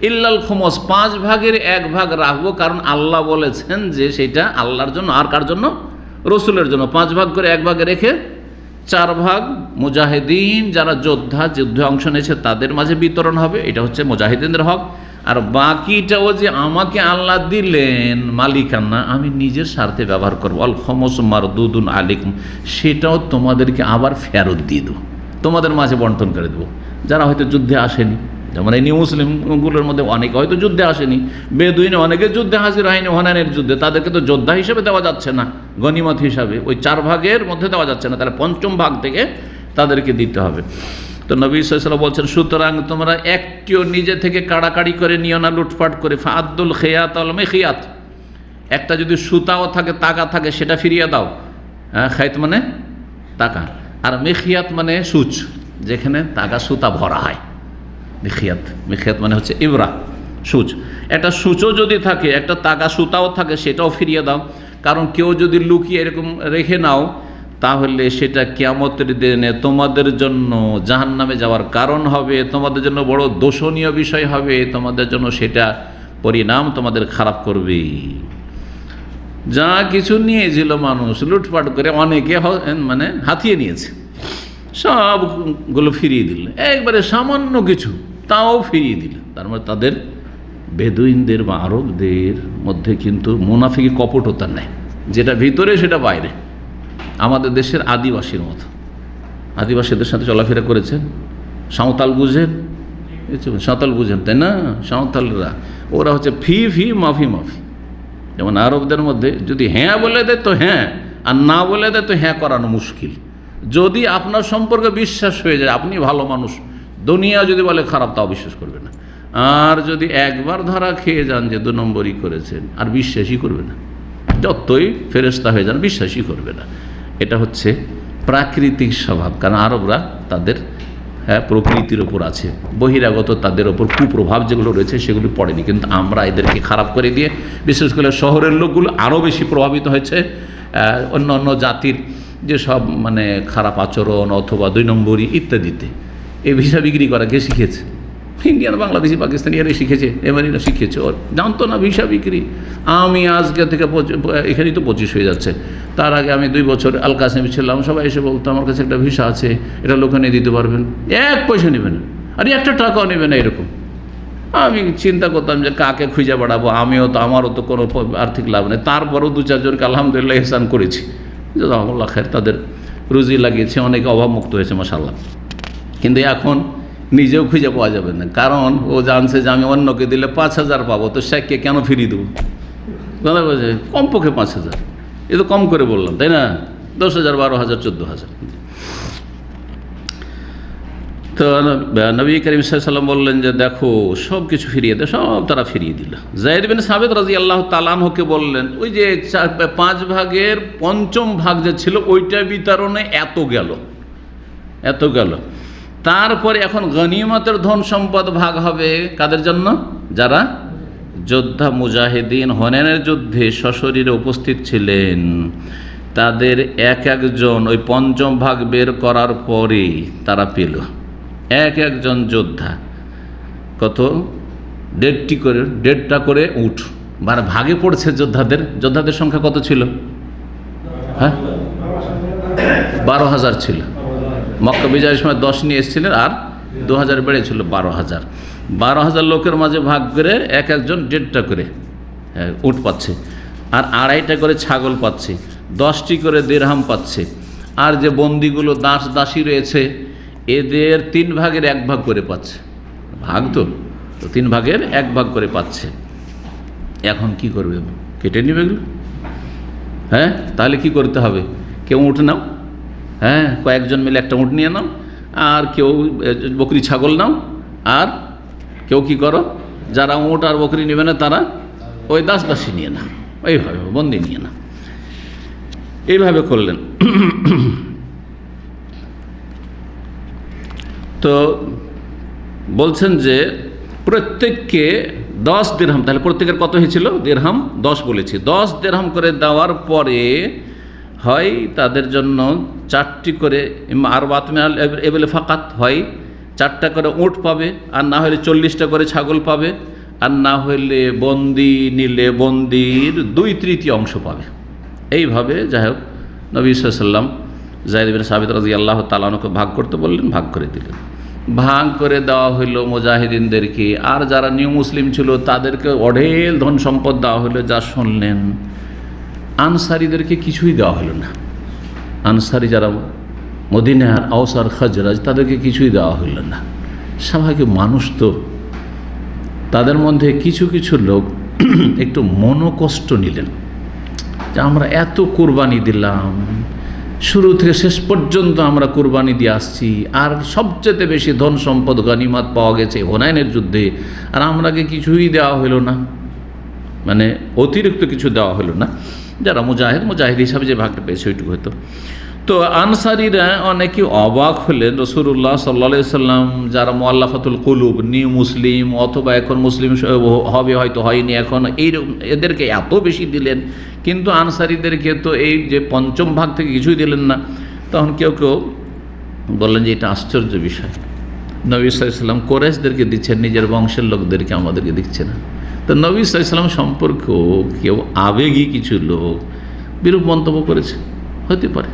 ইল্লাল খুমুস, 5 ভাগের 1 ভাগ রাখবো, কারণ আল্লাহ বলেছেন যে সেটা আল্লাহর জন্য, আর কার জন্য? রসুলের জন্য। 5 ভাগ করে 1 ভাগে রেখে 4 ভাগ মুজাহিদিন, যারা যুদ্ধে অংশ নিয়েছে তাদের মাঝে বিতরণ হবে, এটা হচ্ছে মুজাহিদিনদের হক। আর বাকিটাও যে আমাকে আল্লাহ দিলেন মালিকানা, আমি নিজের স্বার্থে ব্যবহার করবো। আল খুমুস মারদুদুন আলাইকুম, সেটাও তোমাদেরকে আবার ফেরত দিয়ে দেবো, তোমাদের মাঝে বন্টন করে দেবো। যারা হয়তো যুদ্ধে আসেনি, যেমন এই নিউ মুসলিমগুলোর মধ্যে অনেকে হয়তো যুদ্ধে আসেনি, বেদুইনে অনেকে যুদ্ধে হাজির হয়নি, হুনাইনের যুদ্ধে, তাদেরকে তো যোদ্ধা হিসেবে দেওয়া যাচ্ছে না, গনিমত হিসাবে ওই 4 ভাগের মধ্যে দেওয়া যাচ্ছে না, তাহলে 5ম ভাগ থেকে তাদেরকে দিতে হবে। তো নবী সাল্লাল্লাহু আলাইহি ওয়াসাল্লাম বলছেন সুতরাং তোমরা একটিও নিজে থেকে কাড়াকাড়ি করে নিও না, লুটপাট করে। ফাআদ্দুল খিয়াত আল মিখিয়াত, একটা যদি সুতাও থাকে, তাকা থাকে, সেটা ফিরিয়ে দাও। হ্যাঁ, খাইত মানে তাকা, আর মিখিয়াত মানে সূচ, যেখানে তাকা সুতা ভরা হয়, মিখিয়াত মানে হচ্ছে ইবরা, সূচ। একটা সূচও যদি থাকে, একটা তাকা সুতাও থাকে, সেটাও ফিরিয়ে দাও। কারণ কেউ যদি লুকিয়ে এরকম রেখে নাও, তাহলে সেটা কিয়ামতের দিনে তোমাদের জন্য জাহান্নামে যাওয়ার কারণ হবে, তোমাদের জন্য বড় দোষণীয় বিষয় হবে, তোমাদের জন্য সেটা পরিণাম তোমাদের খারাপ করবে। যা কিছু নিয়েছিল মানুষ লুটপাট করে, অনেকে মানে হাতিয়ে নিয়েছে, সবগুলো ফিরিয়ে দিল, একবারে সামান্য কিছু তাও ফিরিয়ে দিল। তার মানে তাদের বেদুইনদের বা আরবদের মধ্যে কিন্তু মুনাফিকি কপটতা নেই, যেটা ভিতরে সেটা বাইরে। আমাদের দেশের আদিবাসীর মতো, আদিবাসীদের সাথে চলাফেরা করেছেন, সাঁওতাল বুঝেন, সাঁওতাল বুঝেন তাই না? সাঁওতালরা ওরা হচ্ছে ফি মাফি। যেমন আরবদের মধ্যে যদি হ্যাঁ বলে দেয় তো হ্যাঁ, আর না বলে দেয় তো হ্যাঁ করানো মুশকিল। যদি আপনার সম্পর্কে বিশ্বাস হয়ে যায় আপনি ভালো মানুষ, দুনিয়া যদি বলে খারাপ তাও বিশ্বাস করবে না। আর যদি একবার ধরা খেয়ে যান যে 2 নম্বরই করেছেন, আর বিশ্বাসই করবে না, যতই ফেরেশতা হয়ে যান বিশ্বাসই করবে না। এটা হচ্ছে প্রাকৃতিক স্বভাব, কারণ আরবরা তাদের প্রকৃতির ওপর আছে, বহিরাগত তাদের ওপর কুপ্রভাব যেগুলো রয়েছে সেগুলি পড়েনি, কিন্তু আমরা এদেরকে খারাপ করে দিয়ে, বিশেষ করে শহরের লোকগুলো আরও বেশি প্রভাবিত হয়েছে অন্য অন্য জাতির যেসব মানে খারাপ আচরণ অথবা 2 নম্বরই ইত্যাদিতে। এই ভিসা বিক্রি করা কে শিখেছে? ইন্ডিয়ান, বাংলাদেশি, পাকিস্তানি এরাই শিখেছে, এমারিরা শিখেছে। ওর জানতো না ভিসা বিক্রি। আমি আজকে থেকে এখানেই তো 25 হয়ে যাচ্ছে, তার আগে আমি 2 বছর আল কাসেমে ছিলাম, সবাই এসে বলতো আমার কাছে একটা ভিসা আছে, এটা লোকানে দিতে পারবেন, 1 পয়সা নেবে না, আর 1 টাকাও নেবে না। এরকম আমি চিন্তা করতাম যে কাকে খুঁজে বেড়াবো, আমারও তো কোনো আর্থিক লাভ নেই। তারপরও 2-4 জনকে আলহামদুলিল্লাহ ইহসান করেছি, জাযাকুমুল্লাহ খায়ের, তাদের রুজি লাগিয়েছে, অনেকে অভাবমুক্ত হয়েছে মাশাআল্লাহ। কিন্তু এখন নিজেও খুঁজে পাওয়া যাবে না, কারণ ও জানছে যে আমি অন্যকে দিলে 5,000 পাবো, তো শেখকে কেন ফিরিয়ে দেবো? কথা বলছে কমপক্ষে 5,000, এ তো কম করে বললাম, তাই না? 10,000, 12,000, 14,000। তো নবী করিম সাল্লাল্লাহু আলাইহি ওয়াসাল্লাম বললেন যে দেখো সব কিছু ফিরিয়ে দে, সব তারা ফিরিয়ে দিল। যায়েদ বিন সাবিত রাদিয়াল্লাহু তাআলা আনহুকে বললেন ওই যে 5 ভাগের 5ম ভাগ যে ছিল ওইটা বিতরণে এত গেল। তারপরে এখন গনিমতের ধন সম্পদ ভাগ হবে কাদের জন্য? যারা যোদ্ধা মুজাহিদিন হুনাইনের যুদ্ধে সশরীরে উপস্থিত ছিলেন, তাদের এক একজন ওই 5ম ভাগ বের করার পরে তারা পেল। এক একজন যোদ্ধা কত? 1.5টা করে উট, মানে ভাগে পড়ছে যোদ্ধাদের সংখ্যা কত ছিল? হ্যাঁ, 12,000 ছিল। মক্কা বিজয়ের সময় 10 নিয়ে এসেছিলেন, আর 2000 বেড়েছিল 12,000 লোকের মাঝে ভাগ করে এক একজন 1.5টা করে উট পাচ্ছে, আর 2.5টা করে ছাগল পাচ্ছে, 10টি করে দিরহাম পাচ্ছে, আর যে বন্দিগুলো দাসী রয়েছে এদের 3 ভাগের 1 ভাগ করে পাচ্ছে। ভাগ তো 3 ভাগের 1 ভাগ করে পাচ্ছে। এখন কি করবে? কেটে নেবে এগুলো? হ্যাঁ, তাহলে কি করতে হবে? কেউ উঠ নাও, হ্যাঁ, কয়েকজন মিলে একটা উট নিয়ে নাও, আর কেউ বকরি ছাগল নাও, আর কেউ কি করো, যারা উট আর বকরি নেবে না তারা ওই দাসী নিয়ে নাও, এইভাবে বন্দি নিয়ে নাও। এইভাবে করলেন। তো বলছেন যে প্রত্যেককে 10 দিরহাম, তাহলে প্রত্যেকের কত হয়েছিল? দিরহাম 10 বলেছি। 10 দিরহাম করে দেওয়ার পরে হয় তাদের জন্য 4টি করে আর বাতমিয়াল এবেলে ফাকাত, হয় 4টা করে উট পাবে, আর না হলে 40টা করে ছাগল পাবে, আর না হলে বন্দি নিলে বন্দির 2/3 অংশ পাবে। এইভাবে যাই হোক নবী সাল্লাল্লাহু আলাইহি ওয়াসাল্লাম যায়েদ বিন সাবিত রাদিয়াল্লাহু তাআলা আনহুকে ভাগ করতে বললেন, ভাগ করে দিলেন। ভাগ করে দেওয়া হইল মুজাহিদিনদেরকে, আর যারা নিউ মুসলিম ছিল তাদেরকে অঢেল ধন সম্পদ দেওয়া হইল। যা শুনলেন, আনসারীদেরকে কিছুই দেওয়া হলো না। আনসারী যারা মদিনার আওস আর খাজরাজ, তাদেরকে কিছুই দেওয়া হইল না। স্বাভাবিক মানুষ তো, তাদের মধ্যে কিছু কিছু লোক একটু মনোকষ্ট নিলেন যে আমরা এত কোরবানি দিলাম, শুরু থেকে শেষ পর্যন্ত আমরা কোরবানি দিয়ে আসছি, আর সবচেয়ে বেশি ধন সম্পদ গনিমত পাওয়া গেছে হুনাইনের যুদ্ধে, আর আমরাকে কিছুই দেওয়া হলো না, মানে অতিরিক্ত কিছু দেওয়া হলো না। যারা মুজাহিদ হিসাবে যে ভাগটা পেয়েছে ওইটুকু হয়তো। তো আনসারীরা অনেকে অবাক হলেন। রাসূলুল্লাহ সাল্লাল্লাহু আলাইহি ওয়াসাল্লাম যারা মুআল্লাফাতুল কুলুব, নিউ মুসলিম অথবা এখন মুসলিম হবে, হয়তো হয়নি এখন, এদেরকে এত বেশি দিলেন, কিন্তু আনসারীদেরকে তো এই যে 5ম ভাগ থেকে কিছুই দিলেন না। তখন কেউ কেউ বললেন যে এটা আশ্চর্য বিষয়, নবী সাল্লাল্লাহু আলাইহি ওয়াসাল্লাম কুরাইশদেরকে দিচ্ছেন, নিজের বংশের লোকদেরকে আমাদেরকে দিচ্ছে না। তো নবী সাল্লাল্লাহু আলাইহি ওয়াসাল্লাম সম্পর্কেও কেউ আবেগী কিছু লোক বিরূপ মন্তব্য করেছে, হতে পারে।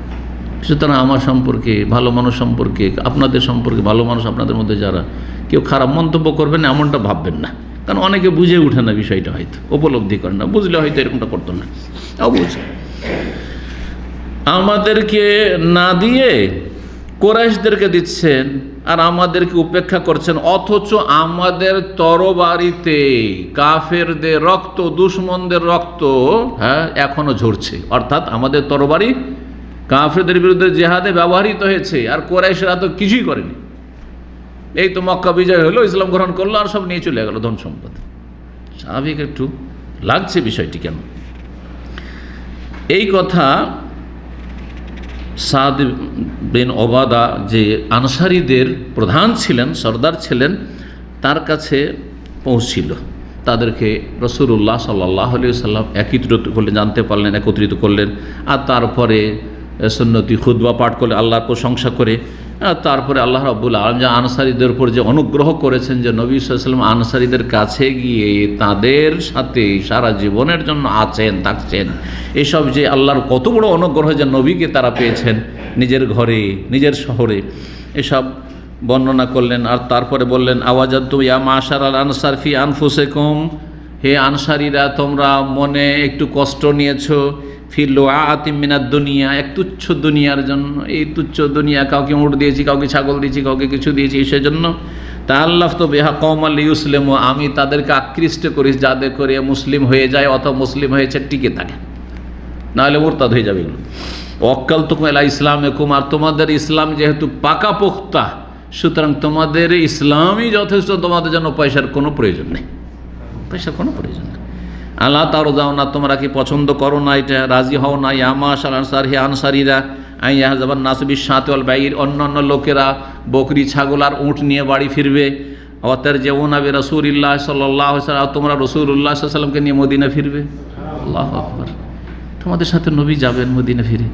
সুতরাং আমার সম্পর্কে, ভালো মানুষ সম্পর্কে, আপনাদের সম্পর্কে, ভালো মানুষ আপনাদের মধ্যে যারা, কেউ খারাপ মন্তব্য করবেন না এমনটা ভাববেন না, কারণ অনেকে বুঝে ওঠে না বিষয়টা, হয়তো উপলব্ধি করে না, বুঝলে হয়তো এরকমটা করতো না। অবশ্যই আমাদেরকে না দিয়ে কুরাইশদেরকে দিচ্ছেন, আর আমাদেরকে উপেক্ষা করছেন, অথচ আমাদের তরবারিতে কাফেরদের রক্ত, দুশমনদের রক্ত, হ্যাঁ, এখনো ঝরছে। অর্থাৎ আমাদের তরবারি কাফেরদের বিরুদ্ধে জেহাদে ব্যবহৃত হয়েছে, আর কুরাইশরা তো কিছুই করেনি। এই তো মক্কা বিজয় হলো, ইসলাম গ্রহণ করলো, আর সব নিয়ে চলে গেল ধন সম্পদ। স্বাভাবিক একটু লাগছে বিষয়টি কেন। এই কথা সাদ বিন ওবাদা যে আনসারীদের প্রধান ছিলেন, সর্দার ছিলেন, তার কাছে পৌঁছিল। তাদেরকে রাসূলুল্লাহ সাল্লাল্লাহু আলাইহি ওয়াসাল্লাম একত্রিত করলেন, জানতে পারলেন, একত্রিত করলেন। আর তারপরে সুন্নতি খুতবা পাঠ করলে, আল্লাহর প্রশংসা করে, তারপরে আল্লাহ রাব্বুল আলামিন যে আনসারীদের উপর যে অনুগ্রহ করেছেন, যে নবী সাল্লাল্লাহু আলাইহি ওয়াসাল্লাম আনসারীদের কাছে গিয়ে তাদের সাথে সারা জীবনের জন্য আছেন, থাকছেন, এসব যে আল্লাহর কত বড় অনুগ্রহ যে নবীকে তারা পেয়েছেন নিজের ঘরে, নিজের শহরে, এসব বর্ণনা করলেন। আর তারপরে বললেন, আওয়াজাদতু ইয়া মাশারাল আনসার ফি আনফুসিকুম, হে আনসারীরা, তোমরা মনে একটু কষ্ট নিয়েছো, ফি লুআতিম মিনাদ দুনিয়া, এক তুচ্ছ দুনিয়ার জন্য। এই তুচ্ছ দুনিয়া, কাউকে উট দিয়েছি, কাউকে ছাগল দিয়েছি, কাউকে কিছু দিয়েছি, সেজন্য তাআল্লাফতু বিহা কওমান লিয়ুসলিমু, আমি তাদেরকে আকৃষ্ট করি যাদের করে মুসলিম হয়ে যায়, অথবা মুসলিম হয়েছে টিকে থাকে, নাহলে মুরতাদ হয়ে যাবে এগুলো। ওয়াক্কালতুকুম আলা ইসলামিকুম, আর তোমাদের ইসলাম যেহেতু পাকাপোক্তা, সুতরাং তোমাদের ইসলামই যথেষ্ট, তোমাদের জন্য পয়সার কোনো প্রয়োজন নেই, পয়সার কোনো প্রয়োজন নেই। আল্লাহ তারও যাও না, তোমরা কি পছন্দ করো না, এটা রাজি হও না, ইয়ামাশ আল আনসার, হে আনসারীরা, আইয়াহজাবান নাসবিস সাথে অল বাইর, অন্যান্য লোকেরা বকরি, ছাগল আর উঁট নিয়ে বাড়ি ফিরবে। অতার যেমন আবে রাসূলুল্লাহ সাল্লাল্লাহু আলাইহি ওয়াসাল্লাম, তোমরা রাসূলুল্লাহ সাল্লাল্লাহু আলাইহি ওয়াসাল্লামকে নিয়ে মদিনা ফিরবে। আল্লাহু আকবার, তোমাদের সাথে নবী যাবেন মদিনা ফিরে,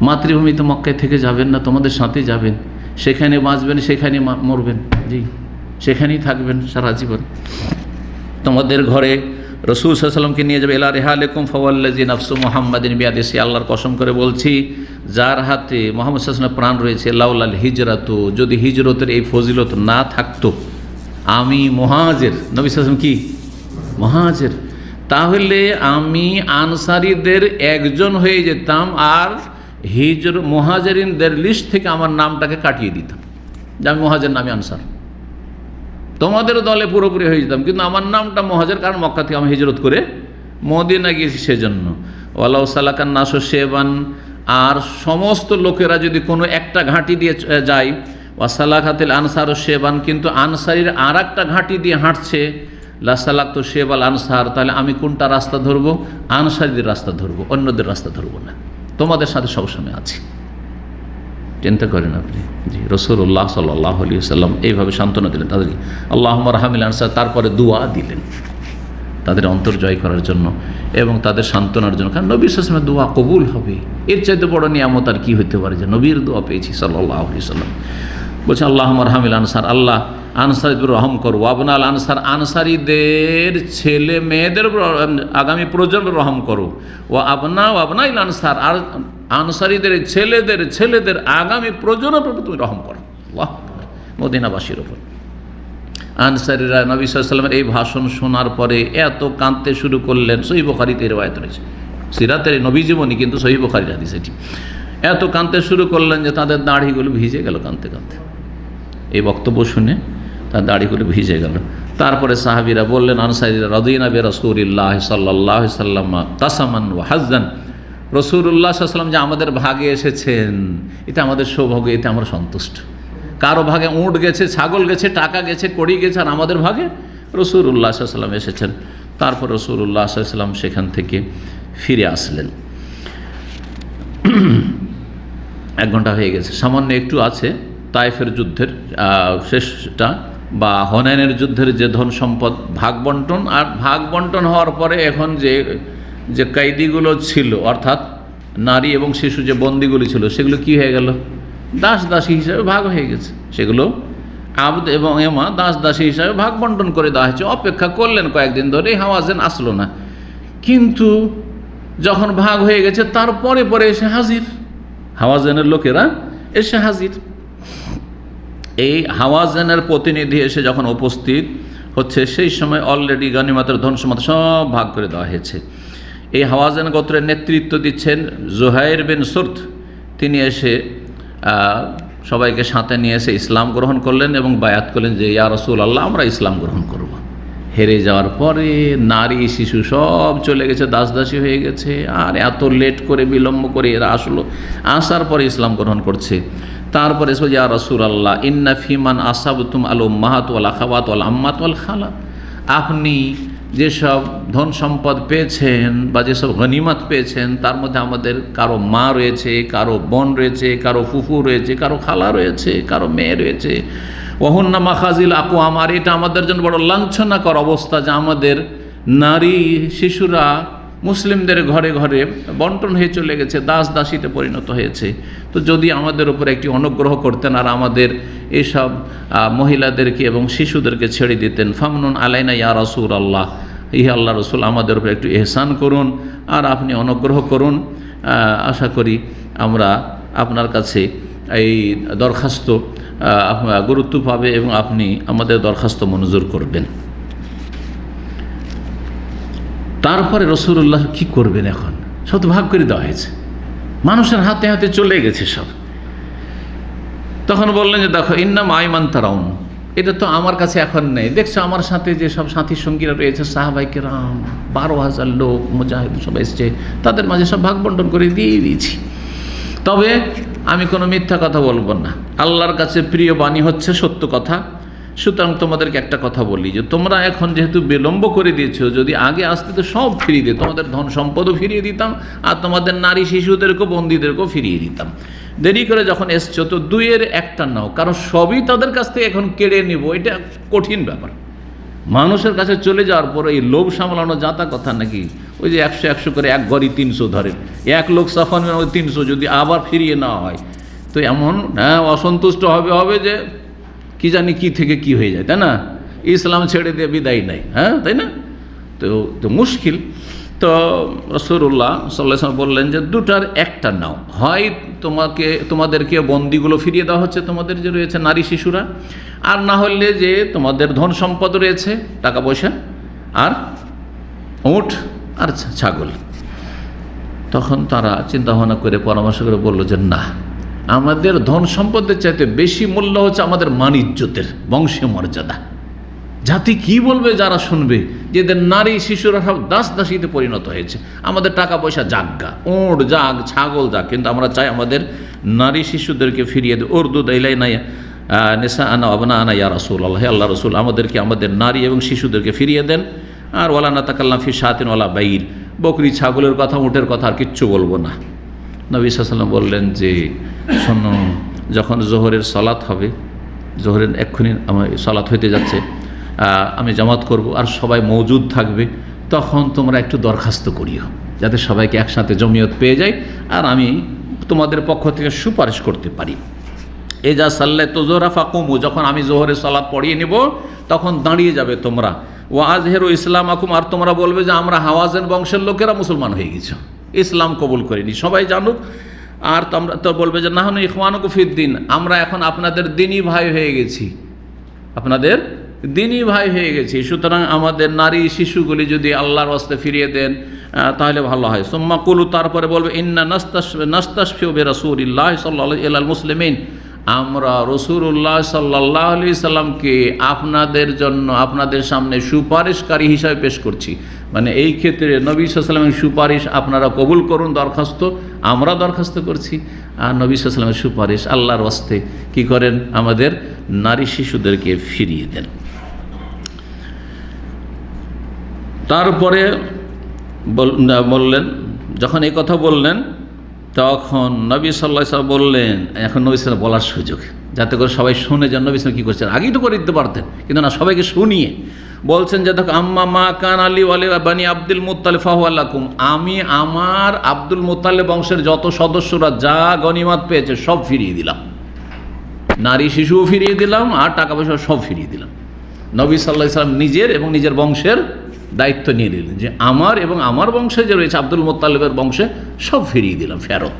মাতৃভূমিতে মক্কায় থেকে যাবেন না, তোমাদের সাথে যাবেন, সেখানে বাঁচবেন, সেখানে মরবেন, জি, সেখানেই থাকবেন সারা জীবন। তোমাদের ঘরে রাসূল সাল্লাল্লাহু আলাইহি ওয়াসাল্লামকে নিয়ে যাবে। ইলা রিহালিকুম ফাওয়াল্লাযী নাফসু মুহাম্মাদিন বিয়াদিহি, আল্লাহর কসম করে বলছি, যার হাতে মুহাম্মদ সাল্লাল্লাহু আলাইহি ওয়াসাল্লামের প্রাণ রয়েছে, লাউলাল হিজরাতু, যদি হিজরতের এই ফজিলত না থাকতো, আমি মুহাজির, নবী সাল্লাল্লাহু আলাইহি ওয়াসাল্লাম কি মুহাজির, তাহলে আমি আনসারীদের একজন হয়ে যেতাম, আর মুহাজিরিনদের লিস্ট থেকে আমার নামটাকে কাটিয়ে দিতাম, যে আমি মুহাজির নামে আনসার। তোমাদের দলে পুরোপুরি হয়ে যেতাম, কিন্তু আমার নামটা মুহাজির, কারণ মক্কা থেকে আমি হিজরত করে মদিনা গিয়েছি সেজন্য। ওয়ালাউ সালাকান নাসু শেবান, আর সমস্ত লোকেরা যদি কোনো একটা ঘাঁটি দিয়ে যায়, ওয়াসালাকাতিল আনসার শেবান, কিন্তু আনসারীর আর একটা ঘাঁটি দিয়ে হাঁটছে, লাসালাক্তু শেবাল আনসার, তাহলে আমি কোনটা রাস্তা ধরবো? আনসারীদের রাস্তা ধরবো, অন্যদের রাস্তা ধরবো না, তোমাদের সাথে সবসময় আছি। চিন্তা করেন আপনি, জি, রাসূলুল্লাহ সাল্লাল্লাহু আলাইহি ওয়াসাল্লাম এইভাবে সান্ত্বনা দিলেন তাদেরকে, আল্লাহুম্মা রাহমিল আনসার, তারপরে দোয়া দিলেন তাদের অন্তর জয় করার জন্য এবং তাদের সান্ত্বনার জন্য, কারণ নবী সাল্লাল্লাহু আলাইহি ওয়াসাল্লামের দোয়া কবুল হবে, এর চাইতে বড় নিয়ামত আর কি হতে পারে যে নবীর দোয়া পেয়েছি সাল্লাল্লাহু আলাইহি ওয়াসাল্লাম। বলছে আল্লাহুম্মা রাহমিল আনসার, আল্লাহ আনসারীদের রহম করো, আবনাল আনসার, আনসারীদের ছেলে মেয়েদের আগামী প্রজন্মের রহম করো, ও আবনাইল আনসার, আর আনসারীদের ছেলেদের আগামী প্রজন্মের উপর তুমি রহম করো, আল্লাহ মদিনাবাসীর উপর। আনসারীরা নবী সাল্লাল্লাহু আলাইহি ওয়াসাল্লামের এই ভাষণ শোনার পরে এত কাঁদতে শুরু করলেন, সহিহ বুখারীতে রওয়ায়াত রয়েছে, সিরাতের নবী জীবনী কিন্তু সহিহ বুখারীর হাদিস এটি। এত কাঁদতে শুরু করলেন যে তাদের দাড়িগুলো ভিজে গেল কাঁদতে কাঁদতে, এই বক্তব্য শুনে তার দাড়িগুলো ভিজে গেল। তারপরে সাহাবীরা বললেন, আনসারীরা, রাদিনা বি রাসূলিল্লাহ সাল্লাল্লাহু আলাইহি ওয়াসাল্লাম কাসামান ওয়া হাজ্জান, রাসূলুল্লাহ সাল্লাল্লাহু আলাইহি ওয়াসাল্লাম যে আমাদের ভাগে এসেছেন, এটা আমাদের সৌভাগ্য, এতে আমরা সন্তুষ্ট। কারো ভাগে উট গেছে, ছাগল গেছে, টাকা গেছে, কড়ি গেছে, আর আমাদের ভাগে রাসূলুল্লাহ সাল্লাল্লাহু আলাইহি ওয়াসাল্লাম এসেছেন। তারপর রাসূলুল্লাহ সাল্লাল্লাহু আলাইহি ওয়াসাল্লাম সেখান থেকে ফিরে আসলেন। 1 ঘন্টা হয়ে গেছে, সামান্য একটু আছে তায়েফের যুদ্ধের শেষটা, বা হুনাইনের যুদ্ধের যে ধন সম্পদ ভাগ বন্টন, আর ভাগ বন্টন হওয়ার পরে এখন যে কয়েদিগুলো ছিল, অর্থাৎ নারী এবং শিশু যে বন্দিগুলি ছিল, সেগুলো কি হয়ে গেল? দাসী হিসাবে ভাগ হয়ে গেছে। সেগুলো আবদ এবং এমা দাসী হিসাবে ভাগ বন্টন করে দেওয়া হয়েছে। অপেক্ষা করলেন কয়েকদিন ধরে, হাওয়াজেন আসলো না, কিন্তু যখন ভাগ হয়ে গেছে তারপরে পরে এসে হাজির, হাওয়াজেনের লোকেরা এসে হাজির। এই হাওয়াজেনের প্রতিনিধি এসে যখন উপস্থিত হচ্ছে, সেই সময় অলরেডি গনিমতের ধন সম্পদ সব ভাগ করে দেওয়া হয়েছে। এই হাওয়াজেন গোত্রের নেতৃত্ব দিচ্ছেন জুহাইর বিন সুরত, তিনি এসে সবাইকে সাথে নিয়ে এসে ইসলাম গ্রহণ করলেন এবং বায়াত করলেন যে ইয়া রাসূলুল্লাহ, আমরা ইসলাম গ্রহণ করব। হেরে যাওয়ার পরে নারী শিশু সব চলে গেছে, দাসদাসী হয়ে গেছে। আর এত লেট করে বিলম্ব করে এরা আসলো, আসার পরে ইসলাম গ্রহণ করছে। তারপরে ইয়া রাসূলুল্লাহ ইন্না ফিমান আসাবতুম আল উম্মাহাত ওয়াল আখাওয়াত ওয়াল আম্মাত ওয়াল খালা, আপনি যেসব ধন সম্পদ পেয়েছেন বা যেসব গনিমত পেয়েছেন তার মধ্যে আমাদের কারো মা রয়েছে, কারো বোন রয়েছে, কারো ফুফু রয়েছে, কারো খালা রয়েছে, কারো মেয়ে রয়েছে। ওহুন্না মাখাজিল আকওয়াম, আর এটা আমাদের জন্য বড় লাঞ্ছনাকর অবস্থা যে আমাদের নারী শিশুরা মুসলিমদের ঘরে ঘরে বন্টন হয়ে চলে গেছে, দাস দাসীতে পরিণত হয়েছে। তো যদি আমাদের উপর একটি অনুগ্রহ করতেন আর আমাদের এসব মহিলাদেরকে এবং শিশুদেরকে ছেড়ে দিতেন। ফামনুন আলাইনা ইয়া রাসূলুল্লাহ, ইহে আল্লাহ রসুল আমাদের উপর একটু ইহসান করুন আর আপনি অনুগ্রহ করুন। আশা করি আমরা আপনার কাছে এই দরখাস্ত গুরুত্ব পাবে এবং আপনি আমাদের দরখাস্ত মঞ্জুর করবেন। তারপরে রাসূলুল্লাহ কি করবেন? এখন সব তো ভাগ করে দেওয়া হয়েছে, মানুষের হাতে হাতে চলে গেছে সব। তখন বললেন যে দেখো ইন্নাম আইমান তারাউন, এটা তো আমার কাছে এখন নেই। দেখছো আমার সাথে যে সব সাথী সঙ্গীরা রয়েছে, সাহাবায়ে কেরাম 12,000 লোক মুজাহিদ সব এসছে, তাদের মাঝে সব ভাগ বন্টন করে দিয়ে দিয়েছি। তবে আমি কোনো মিথ্যা কথা বলবো না, আল্লাহর কাছে প্রিয় বাণী হচ্ছে সত্য কথা। সুতরাং তোমাদেরকে একটা কথা বলি যে তোমরা এখন যেহেতু বিলম্ব করে দিয়েছো, যদি আগে আসতে তো সব ফিরিয়ে দিত, তোমাদের ধন সম্পদও ফিরিয়ে দিতাম আর তোমাদের নারী শিশুদেরকেও বন্দীদেরকেও ফিরিয়ে দিতাম। দেরি করে যখন এসছো তো দুইয়ের একটা নাও, কারণ সবই তাদের কাছ থেকে এখন কেড়ে নিব, এটা কঠিন ব্যাপার। মানুষের কাছে চলে যাওয়ার পরে এই লোভ সামলানো যাতা কথা নাকি? ওই যে 100 করে এক ঘরই 300 ধরেন, এক লোক সাফান 300 যদি আবার ফিরিয়ে নেওয়া হয় তো এমন অসন্তুষ্ট হবে যে কি জানি কি থেকে কি হয়ে যায়, তাই না? ইসলাম ছেড়ে দিয়ে বিদায় নাই, তাই না? তো মুশকিল। তো রাসূলুল্লাহ সাল্লাল্লাহু আলাইহি ওয়াসাল্লাম বললেন যে দুটার একটা নাও, হয় তোমাদেরকে বন্দিগুলো ফিরিয়ে দেওয়া হচ্ছে, তোমাদের যে রয়েছে নারী শিশুরা, আর না হলে যে তোমাদের ধন সম্পদ রয়েছে, টাকা পয়সা আর উট আর ছাগল। তখন তারা চিন্তা ভাবনা করে পরামর্শ করে বলল যে না, আমাদের ধন সম্পদের চাইতে বেশি মূল্য হচ্ছে আমাদের মান ইজ্জতের, বংশীয় মর্যাদা। জাতি কি বলবে যারা শুনবে যে এদের নারী শিশুরা সব দাস দাসীতে পরিণত হয়েছে, আমাদের টাকা পয়সা জাগা, উট জাগ, ছাগল জাগ, কিন্তু আমরা চাই আমাদের নারী শিশুদেরকে ফিরিয়ে দিই। উর্দু দাইলাই নেশা আনা আবনা আনা ইয়া রাসূলুল্লাহ, হে আল্লাহ রসুল আমাদেরকে আমাদের নারী এবং শিশুদেরকে ফিরিয়ে দেন। আর ওয়ালা নাতাকাল্লাম ফি শাতিন ওয়ালা বাইর, বকরি ছাগলের কথা উটের কথা আর কিচ্ছু বলবো না। নবী সাল্লাল্লাহু আলাইহি ওয়াসাল্লাম বললেন যে শোনো, যখন জোহরের সালাত হবে, জোহরের এক্ষুনি আমার সালাত হইতে যাচ্ছে, আমি জামাত করব আর সবাই মওজুদ থাকবে, তখন তোমরা একটু দরখাস্ত করিও যাতে সবাইকে একসাথে জমিয়ত পেয়ে যায় আর আমি তোমাদের পক্ষ থেকে সুপারিশ করতে পারি। এজা সাল্লাই তো জোহরা ফাকুমু, যখন আমি জোহরের সালাত পড়িয়ে নেব তখন দাঁড়িয়ে যাবে তোমরা। ও আজহেরু ইসলাম আকুম, আর তোমরা বলবে যে আমরা হাওয়াজেন বংশের লোকেরা মুসলমান হয়ে গেছি, ইসলাম কবুল করিনি, সবাই জানুক। আর তোমরা তো বলবে যে নাহনু ইখওয়ানুকুম ফিদ্দিন, আমরা এখন আপনাদের দ্বীনি ভাই হয়ে গেছি, আপনাদের দ্বীনি ভাই হয়ে গেছি। সুতরাং আমাদের নারী শিশুগুলি যদি আল্লাহর ওয়াস্তে ফিরিয়ে দেন তাহলে ভালো হয়। সুম্মা কুলু, তারপরে বলবে ইন্না নাস্তাশফিউ বিরাসূলিল্লাহি সাল্লাল্লাহু আলাইহি ওয়াল মুসলিমিন, আমরা রাসূলুল্লাহ সাল্লাল্লাহু আলাইহি সাল্লামকে আপনাদের জন্য আপনাদের সামনে সুপারিশকারী হিসাবে পেশ করছি। মানে এই ক্ষেত্রে নবী সাল্লাল্লাহু আলাইহি ওয়াসাল্লামের সুপারিশ আপনারা কবুল করুন, দরখাস্ত আমরা দরখাস্ত করছি। আর নবী সাল্লাল্লাহু আলাইহি ওয়াসাল্লামের সুপারিশ আল্লাহর ওয়াস্তে কি করেন, আমাদের নারী শিশুদেরকে ফিরিয়ে দেন। তারপরে বললেন, যখন এই কথা বললেন তখন নবী সাল্লাল্লাহু আলাইহি ওয়াসাল্লাম বললেন, এখন নবী সাল্লাল্লাহু বলার সুযোগ, যাতে করে সবাই শুনে যান নবী সাল্লাল্লাহু কী করছেন। আগেই তো করে দিতে পারতেন, কিন্তু না, সবাইকে শুনিয়ে বলছেন যে দেখো আম্মা মা কান আলী ওয়ালি বানি আব্দুল মুত্তালিব ফাহুয়া লাকুম, আমি আমার আব্দুল মুত্তালিব বংশের যত সদস্যরা যা গনিমত পেয়েছে সব ফিরিয়ে দিলাম, নারী শিশুও ফিরিয়ে দিলাম আর টাকা পয়সা সব ফিরিয়ে দিলাম। নবী সাল্লাল্লাহু আলাইহি ওয়াসাল্লাম নিজের এবং নিজের বংশের দায়িত্ব নিয়ে নিলেন যে আমার এবং আমার বংশে যে রয়েছে আব্দুল মুত্তালিবের বংশে সব ফিরিয়ে দিলাম ফেরত।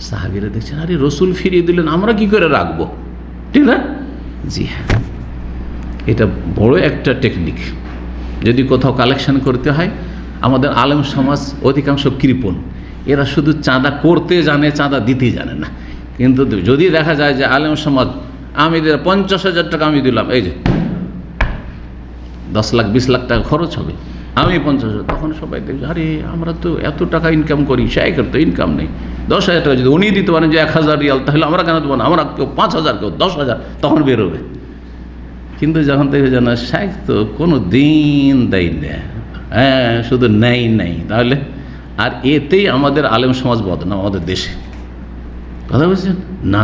সাহাবীরা দেখছেন, আরে রসুল ফিরিয়ে দিলেন, আমরা কি করে রাখবো, ঠিক না? জি হ্যাঁ, এটা বড় একটা টেকনিক। যদি কোথাও কালেকশন করতে হয়, আমাদের আলেম সমাজ অধিকাংশ কৃপণ, এরা শুধু চাঁদা করতে জানে, চাঁদা দিতে জানে না। কিন্তু যদি দেখা যায় যে আলেম সমাজ আমি 50,000 টাকা আমি দিলাম, এই যে 10 লাখ 20 লাখ টাকা খরচ হবে, আমি 50,000। তখন সবাই দেখবে আরে আমরা তো এত টাকা ইনকাম করি, শাইখের তো ইনকাম নেই। 10,000 টাকা যদি উনি দিতে পারেন যে 1,000 রিয়াল, তাহলে আমরা কেন দেবো না? আমরা কেউ 5,000, কেউ 10,000, তখন বেরোবে। কিন্তু যখন দেখবে যে না, শাইখ তো কোনো দিন দেয় না, হ্যাঁ শুধু নেই, তাহলে আর এতেই আমাদের আলেম সমাজ বদনাম আমাদের দেশে। কথা বলছেন না?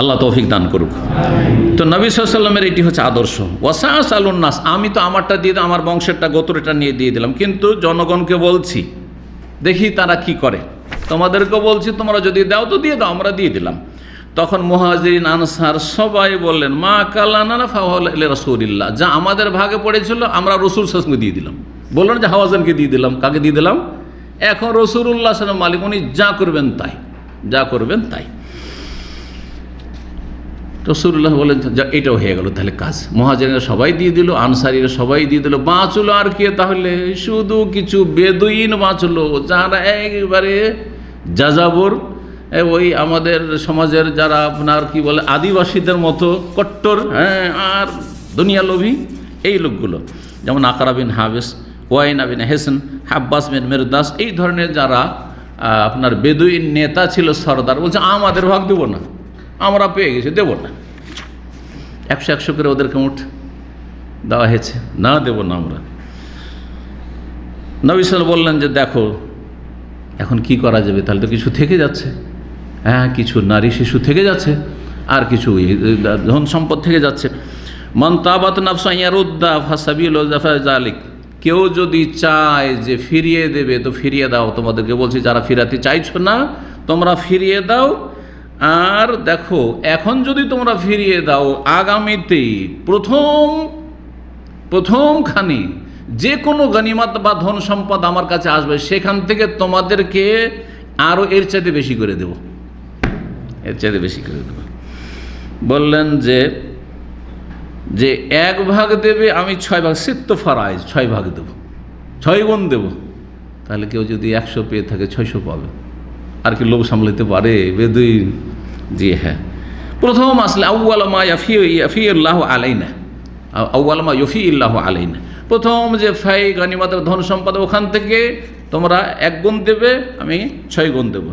আল্লাহ তৌফিক দান করুক। তো নবী সাল্লাল্লাহু আলাইহি ওয়াসাল্লামের এটি হচ্ছে আদর্শ। ওয়াসাস আলুন নাস, আমি তো আমারটা দিয়ে আমার বংশেরটা গোত্রটা নিয়ে দিয়ে দিলাম, কিন্তু জনগণকে বলছি দেখি তারা কি করে। তোমাদেরকেও বলছি তোমরা যদি দাও তো দিয়ে দাও, আমরা দিয়ে দিলাম। তখন মুহাজিরিন আনসার সবাই বললেন মা কালানা ফাওয়াল রাসূলিল্লাহ, যা আমাদের ভাগে পড়েছিল আমরা রাসূল সাল্লাল্লাহু আলাইহি ওয়াসাল্লামকে দিয়ে দিলাম। বললেন যে হাওয়াজানকে দিয়ে দিলাম। কাকে দিয়ে দিলাম? এখন রাসূলুল্লাহ সাল্লাল্লাহু আলাইহি ওয়াসাল্লাম মালিক, উনি যা করবেন তাই। রাসূলুল্লাহ বলেন যা, এটাও হয়ে গেল তাহলে কাজ। মুহাজিরিনরা সবাই দিয়ে দিল, আনসারীরা সবাই দিয়ে দিল। বাঁচলো আর কে? তাহলে শুধু কিছু বেদুইন বাঁচলো, যারা একবারে যাযাবর, ওই আমাদের সমাজের যারা আপনার কি বলে আদিবাসীদের মতো কট্টর, হ্যাঁ, আর দুনিয়া লোভী এই লোকগুলো, যেমন আকরা বিন হাবিস, ওয়াইনা বিন হেসেন, হাব্বাস বিন মিরদাস, এই ধরনের যারা আপনার বেদুইন নেতা ছিল, সর্দার, বলছে আমাদের ভাগ দেবো না, আমরা পেয়ে গেছি, দেব না। 100 করে ওদেরকে মুঠ দেওয়া হয়েছে, না দেব না আমরা। নবী সাল্লাল্লাহু বললেন যে দেখো এখন কি করা যাবে, তাহলে তো কিছু থেকে যাচ্ছে, হ্যাঁ কিছু নারী শিশু থেকে যাচ্ছে, আর কিছু ধন সম্পদ থেকে যাচ্ছে। মান তাবাত নাফসা ইয়ারুদ্দা ফাসাবিলু যালিক, কেউ যদি চায় যে ফিরিয়ে দেবে তো ফিরিয়ে দাও। তোমাদেরকে বলছি যারা ফিরাতে চাইছো না তোমরা ফিরিয়ে দাও। আর দেখো এখন যদি তোমরা ফিরিয়ে দাও, আগামীতেই প্রথমখানি যে কোনো গনিমত বা ধন সম্পদ আমার কাছে আসবে, সেখান থেকে তোমাদেরকে আরও এর চাইতে বেশি করে দেব। বললেন যে 1 ভাগ দেবে, আমি 6 ভাগ, সিত্ত ফারাইজ 6 ভাগ দেব, 6 গুণ দেব। তাহলে কেউ যদি 100 পেয়ে থাকে 600 পাবে। আর কি লোভ সামলাতে পারে বেদুইন? জি হ্যাঁ। প্রথম আসলে আউয়াল মা ইয়াফিউল্লাহু আলাইনা, আউয়াল মা ইয়াফিউল্লাহু আলাইনা, প্রথম যে ফাই গনিমতের ধন সম্পদ, ওখান থেকে তোমরা 1 গুণ দেবে, আমি 6 গুণ দেব।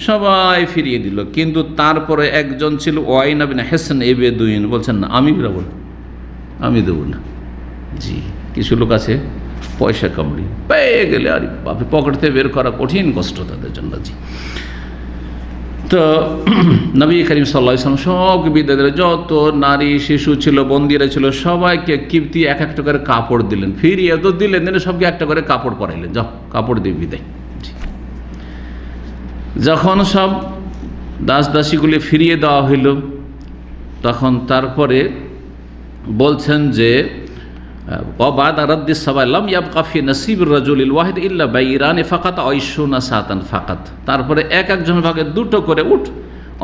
সবাই ফিরিয়ে দিল, কিন্তু তারপরে একজন ছিল ওয়াইনা বিন হেসেন, এ বেদুইন, বলছেন না আমি দেবো না। জি, কিছু লোক আছে পয়সা কামড়ি পেয়ে গেলে আর বাপে পকেট থেকে বের করা কঠিন কষ্ট তাদের জন্য। জি, তো নবী করিম সাল্লাল্লাহু আলাইহি ওয়াসাল্লাম সবকে বিদায় দিলেন। যত নারী শিশু ছিল, বন্দিরা ছিল, সবাইকে কিপ্তি 1 করে কাপড় দিলেন। ফিরিয়ে তো দিলেন, সবকে 1 করে কাপড় পরাইলেন, যাও কাপড় দিয়ে বিদায়। যখন সব দাস দাসীগুলি ফিরিয়ে দেওয়া হইল, তখন তারপরে বলছেন যে ওয়াবাদ রাদ্দিস সাবাইলাম ইয়াবকা ফি নাসিবির রাজুলিল ওয়াহিদ ইল্লা বাইরানি ফাকাত আইশুনা সাতান ফাকাত। তারপরে একজন ভাগে 2টো করে উট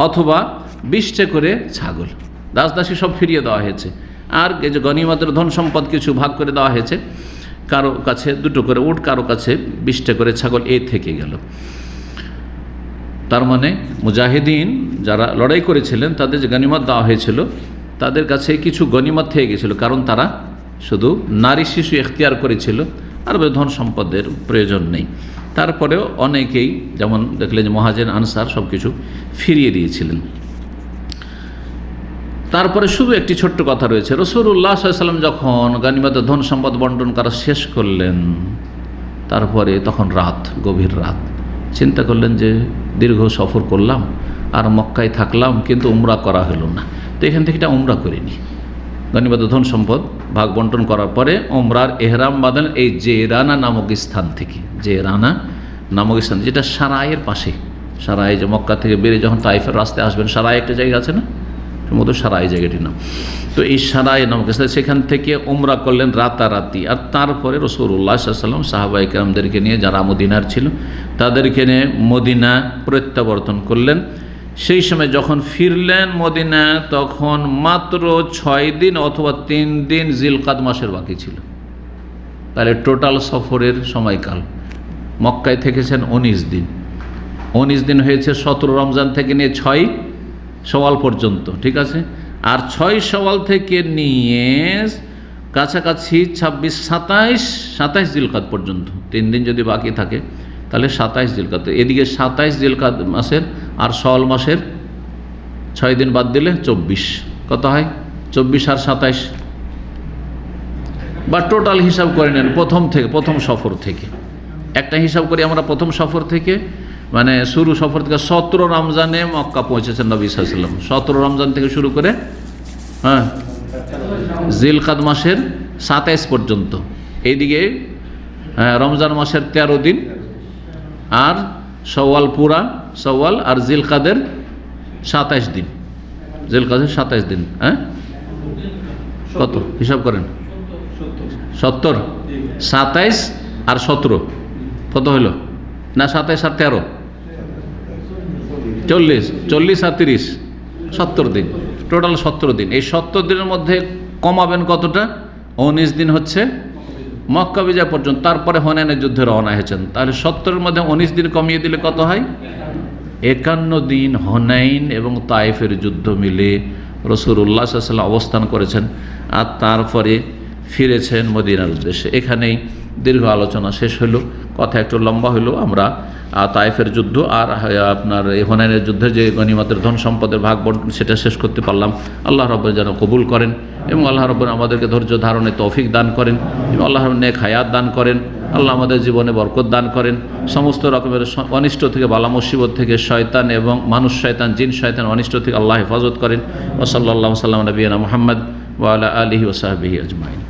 অথবা 20টা করে ছাগল, দাস দাসী সব ফিরিয়ে দেওয়া হয়েছে। আর এই যে গনিমতের ধন সম্পদ কিছু ভাগ করে দেওয়া হয়েছে, কারো কাছে 2টো করে উট, কারো কাছে 20টা করে ছাগল, এই থেকে গেল। তার মানে মুজাহিদিন যারা লড়াই করেছিলেন তাদের যে গনিমত দেওয়া হয়েছিল, তাদের কাছে কিছু গনিমত থেকে গেছিল, কারণ তারা শুধু নারী শিশু এখতিয়ার করেছিল, আর ধন সম্পদের প্রয়োজন নেই। তারপরেও অনেকেই, যেমন দেখলেন যে মুহাজির আনসার সব কিছু ফিরিয়ে দিয়েছিলেন। তারপরে শুধু একটি ছোট্ট কথা রয়েছে, রাসূলুল্লাহ সাল্লাল্লাহু আলাইহি ওয়াসাল্লাম যখন গনিমতের ধন সম্পদ বন্টন করা শেষ করলেন, তারপরে তখন রাত, গভীর রাত, চিন্তা করলেন যে দীর্ঘ সফর করলাম আর মক্কায় থাকলাম, কিন্তু উমরা করা হলো না, তো এখান থেকে এটা উমরা করিনি। গনিমত ধন সম্পদ ভাগ বন্টন করার পরে উমরার এহরাম বাঁধলেন এই জেরানা নামক স্থান থেকে। জেরানা নামক স্থান, যেটা সারাইয়ের পাশে। সারাই যে মক্কা থেকে বেরিয়ে যখন তাইফের রাস্তায় আসবেন, সারাই একটা জায়গা আছে না, সম্ভবত সারাই জায়গাটির নাম। তো এই সারাই নামক স্থান, সেখান থেকে উমরা করলেন রাতারাতি। আর তারপরে রাসূলুল্লাহ সাল্লাল্লাহু আলাইহি ওয়াসাল্লাম সাহাবায়ে কেরামদেরকে নিয়ে, যারা মদিনার ছিল তাদেরকে নিয়ে মদিনা প্রত্যাবর্তন করলেন। সেই সময় যখন ফিরলেন মদিনা, তখন মাত্র 6 দিন অথবা 3 দিন জিলকাদ মাসের বাকি ছিল। তাহলে টোটাল সফরের সময়কাল, মক্কায় থেকেছেন 19 দিন। 19 দিন হয়েছে 17 রমজান থেকে নিয়ে 6 শাওয়াল পর্যন্ত, ঠিক আছে। আর 6 শাওয়াল থেকে নিয়ে কাছাকাছি 26, 27 জিলকাদ পর্যন্ত 3 দিন যদি বাকি থাকে তাহলে 27 জিলকাদ। এদিকে 27 জিলকাদ মাসের আর শাওয়াল মাসের 6 দিন বাদ দিলে 24, কত হয়? 24 আর 27, বা টোটাল হিসাব করে নেন প্রথম সফর থেকে। একটা হিসাব করি আমরা, প্রথম সফর থেকে মানে শুরু সফর থেকে 17 রমজানে মক্কা পৌঁছেছেন নবী সাল্লাল্লাহু আলাইহি ওয়াসাল্লাম। 17 রমজান থেকে শুরু করে জিলকাদ মাসের 27 পর্যন্ত। এইদিকে রমজান মাসের 13 দিন, আর শাওয়াল পুরা শাওয়াল আর জিলকাদের 27 দিন। জিলকাদের 27 দিন, কত হিসাব করেন? 70, 27 আর 17 কত হইল? না 27 আর 13, 40 আর 30, 70 দিন, টোটাল 70 দিন। এই 70 দিনের মধ্যে কমাবেন কতটা? 19 দিন হচ্ছে মক্কা বিজয় পর্যন্ত, তারপরে হুনাইনের যুদ্ধে রওনা হয়েছেন। তাহলে 70-এর মধ্যে 19 দিন কমিয়ে দিলে কত হয়? 51 দিন হুনাইন এবং তায়েফের যুদ্ধ মিলে রাসূলুল্লাহ সাল্লাল্লাহু আলাইহি ওয়াসাল্লাম অবস্থান করেছেন, আর তারপরে ফিরেছেন মদিনার উদ্দেশ্যে। এখানেই দীর্ঘ আলোচনা শেষ হলো, কথা একটু লম্বা হলো। আমরা তায়েফের যুদ্ধ আর আপনার এই হুনাইনের যুদ্ধে যে গনিমতের ধন সম্পদের ভাগ সেটা শেষ করতে পারলাম। আল্লাহ রাব্বুল যেন কবুল করেন, এবং আল্লাহ রাব্বুল আমাদেরকে ধৈর্য ধারণে তৌফিক দান করেন, এবং আল্লাহ নেক হায়াত দান করেন। আল্লাহ আমাদের জীবনে বরকত দান করেন। সমস্ত রকমের অনিষ্ট থেকে, বালা মুসিবত থেকে, শয়তান এবং মানুষ শয়তান, জিন শয়তান অনিষ্ট থেকে আল্লাহ হেফাজত করেন। ওয়া সাল্লাল্লাহু সাল্লাম নবিয়ানা মুহাম্মদ ওয়া আলা আলিহি ওয়া সাহবিহি আজমাইন।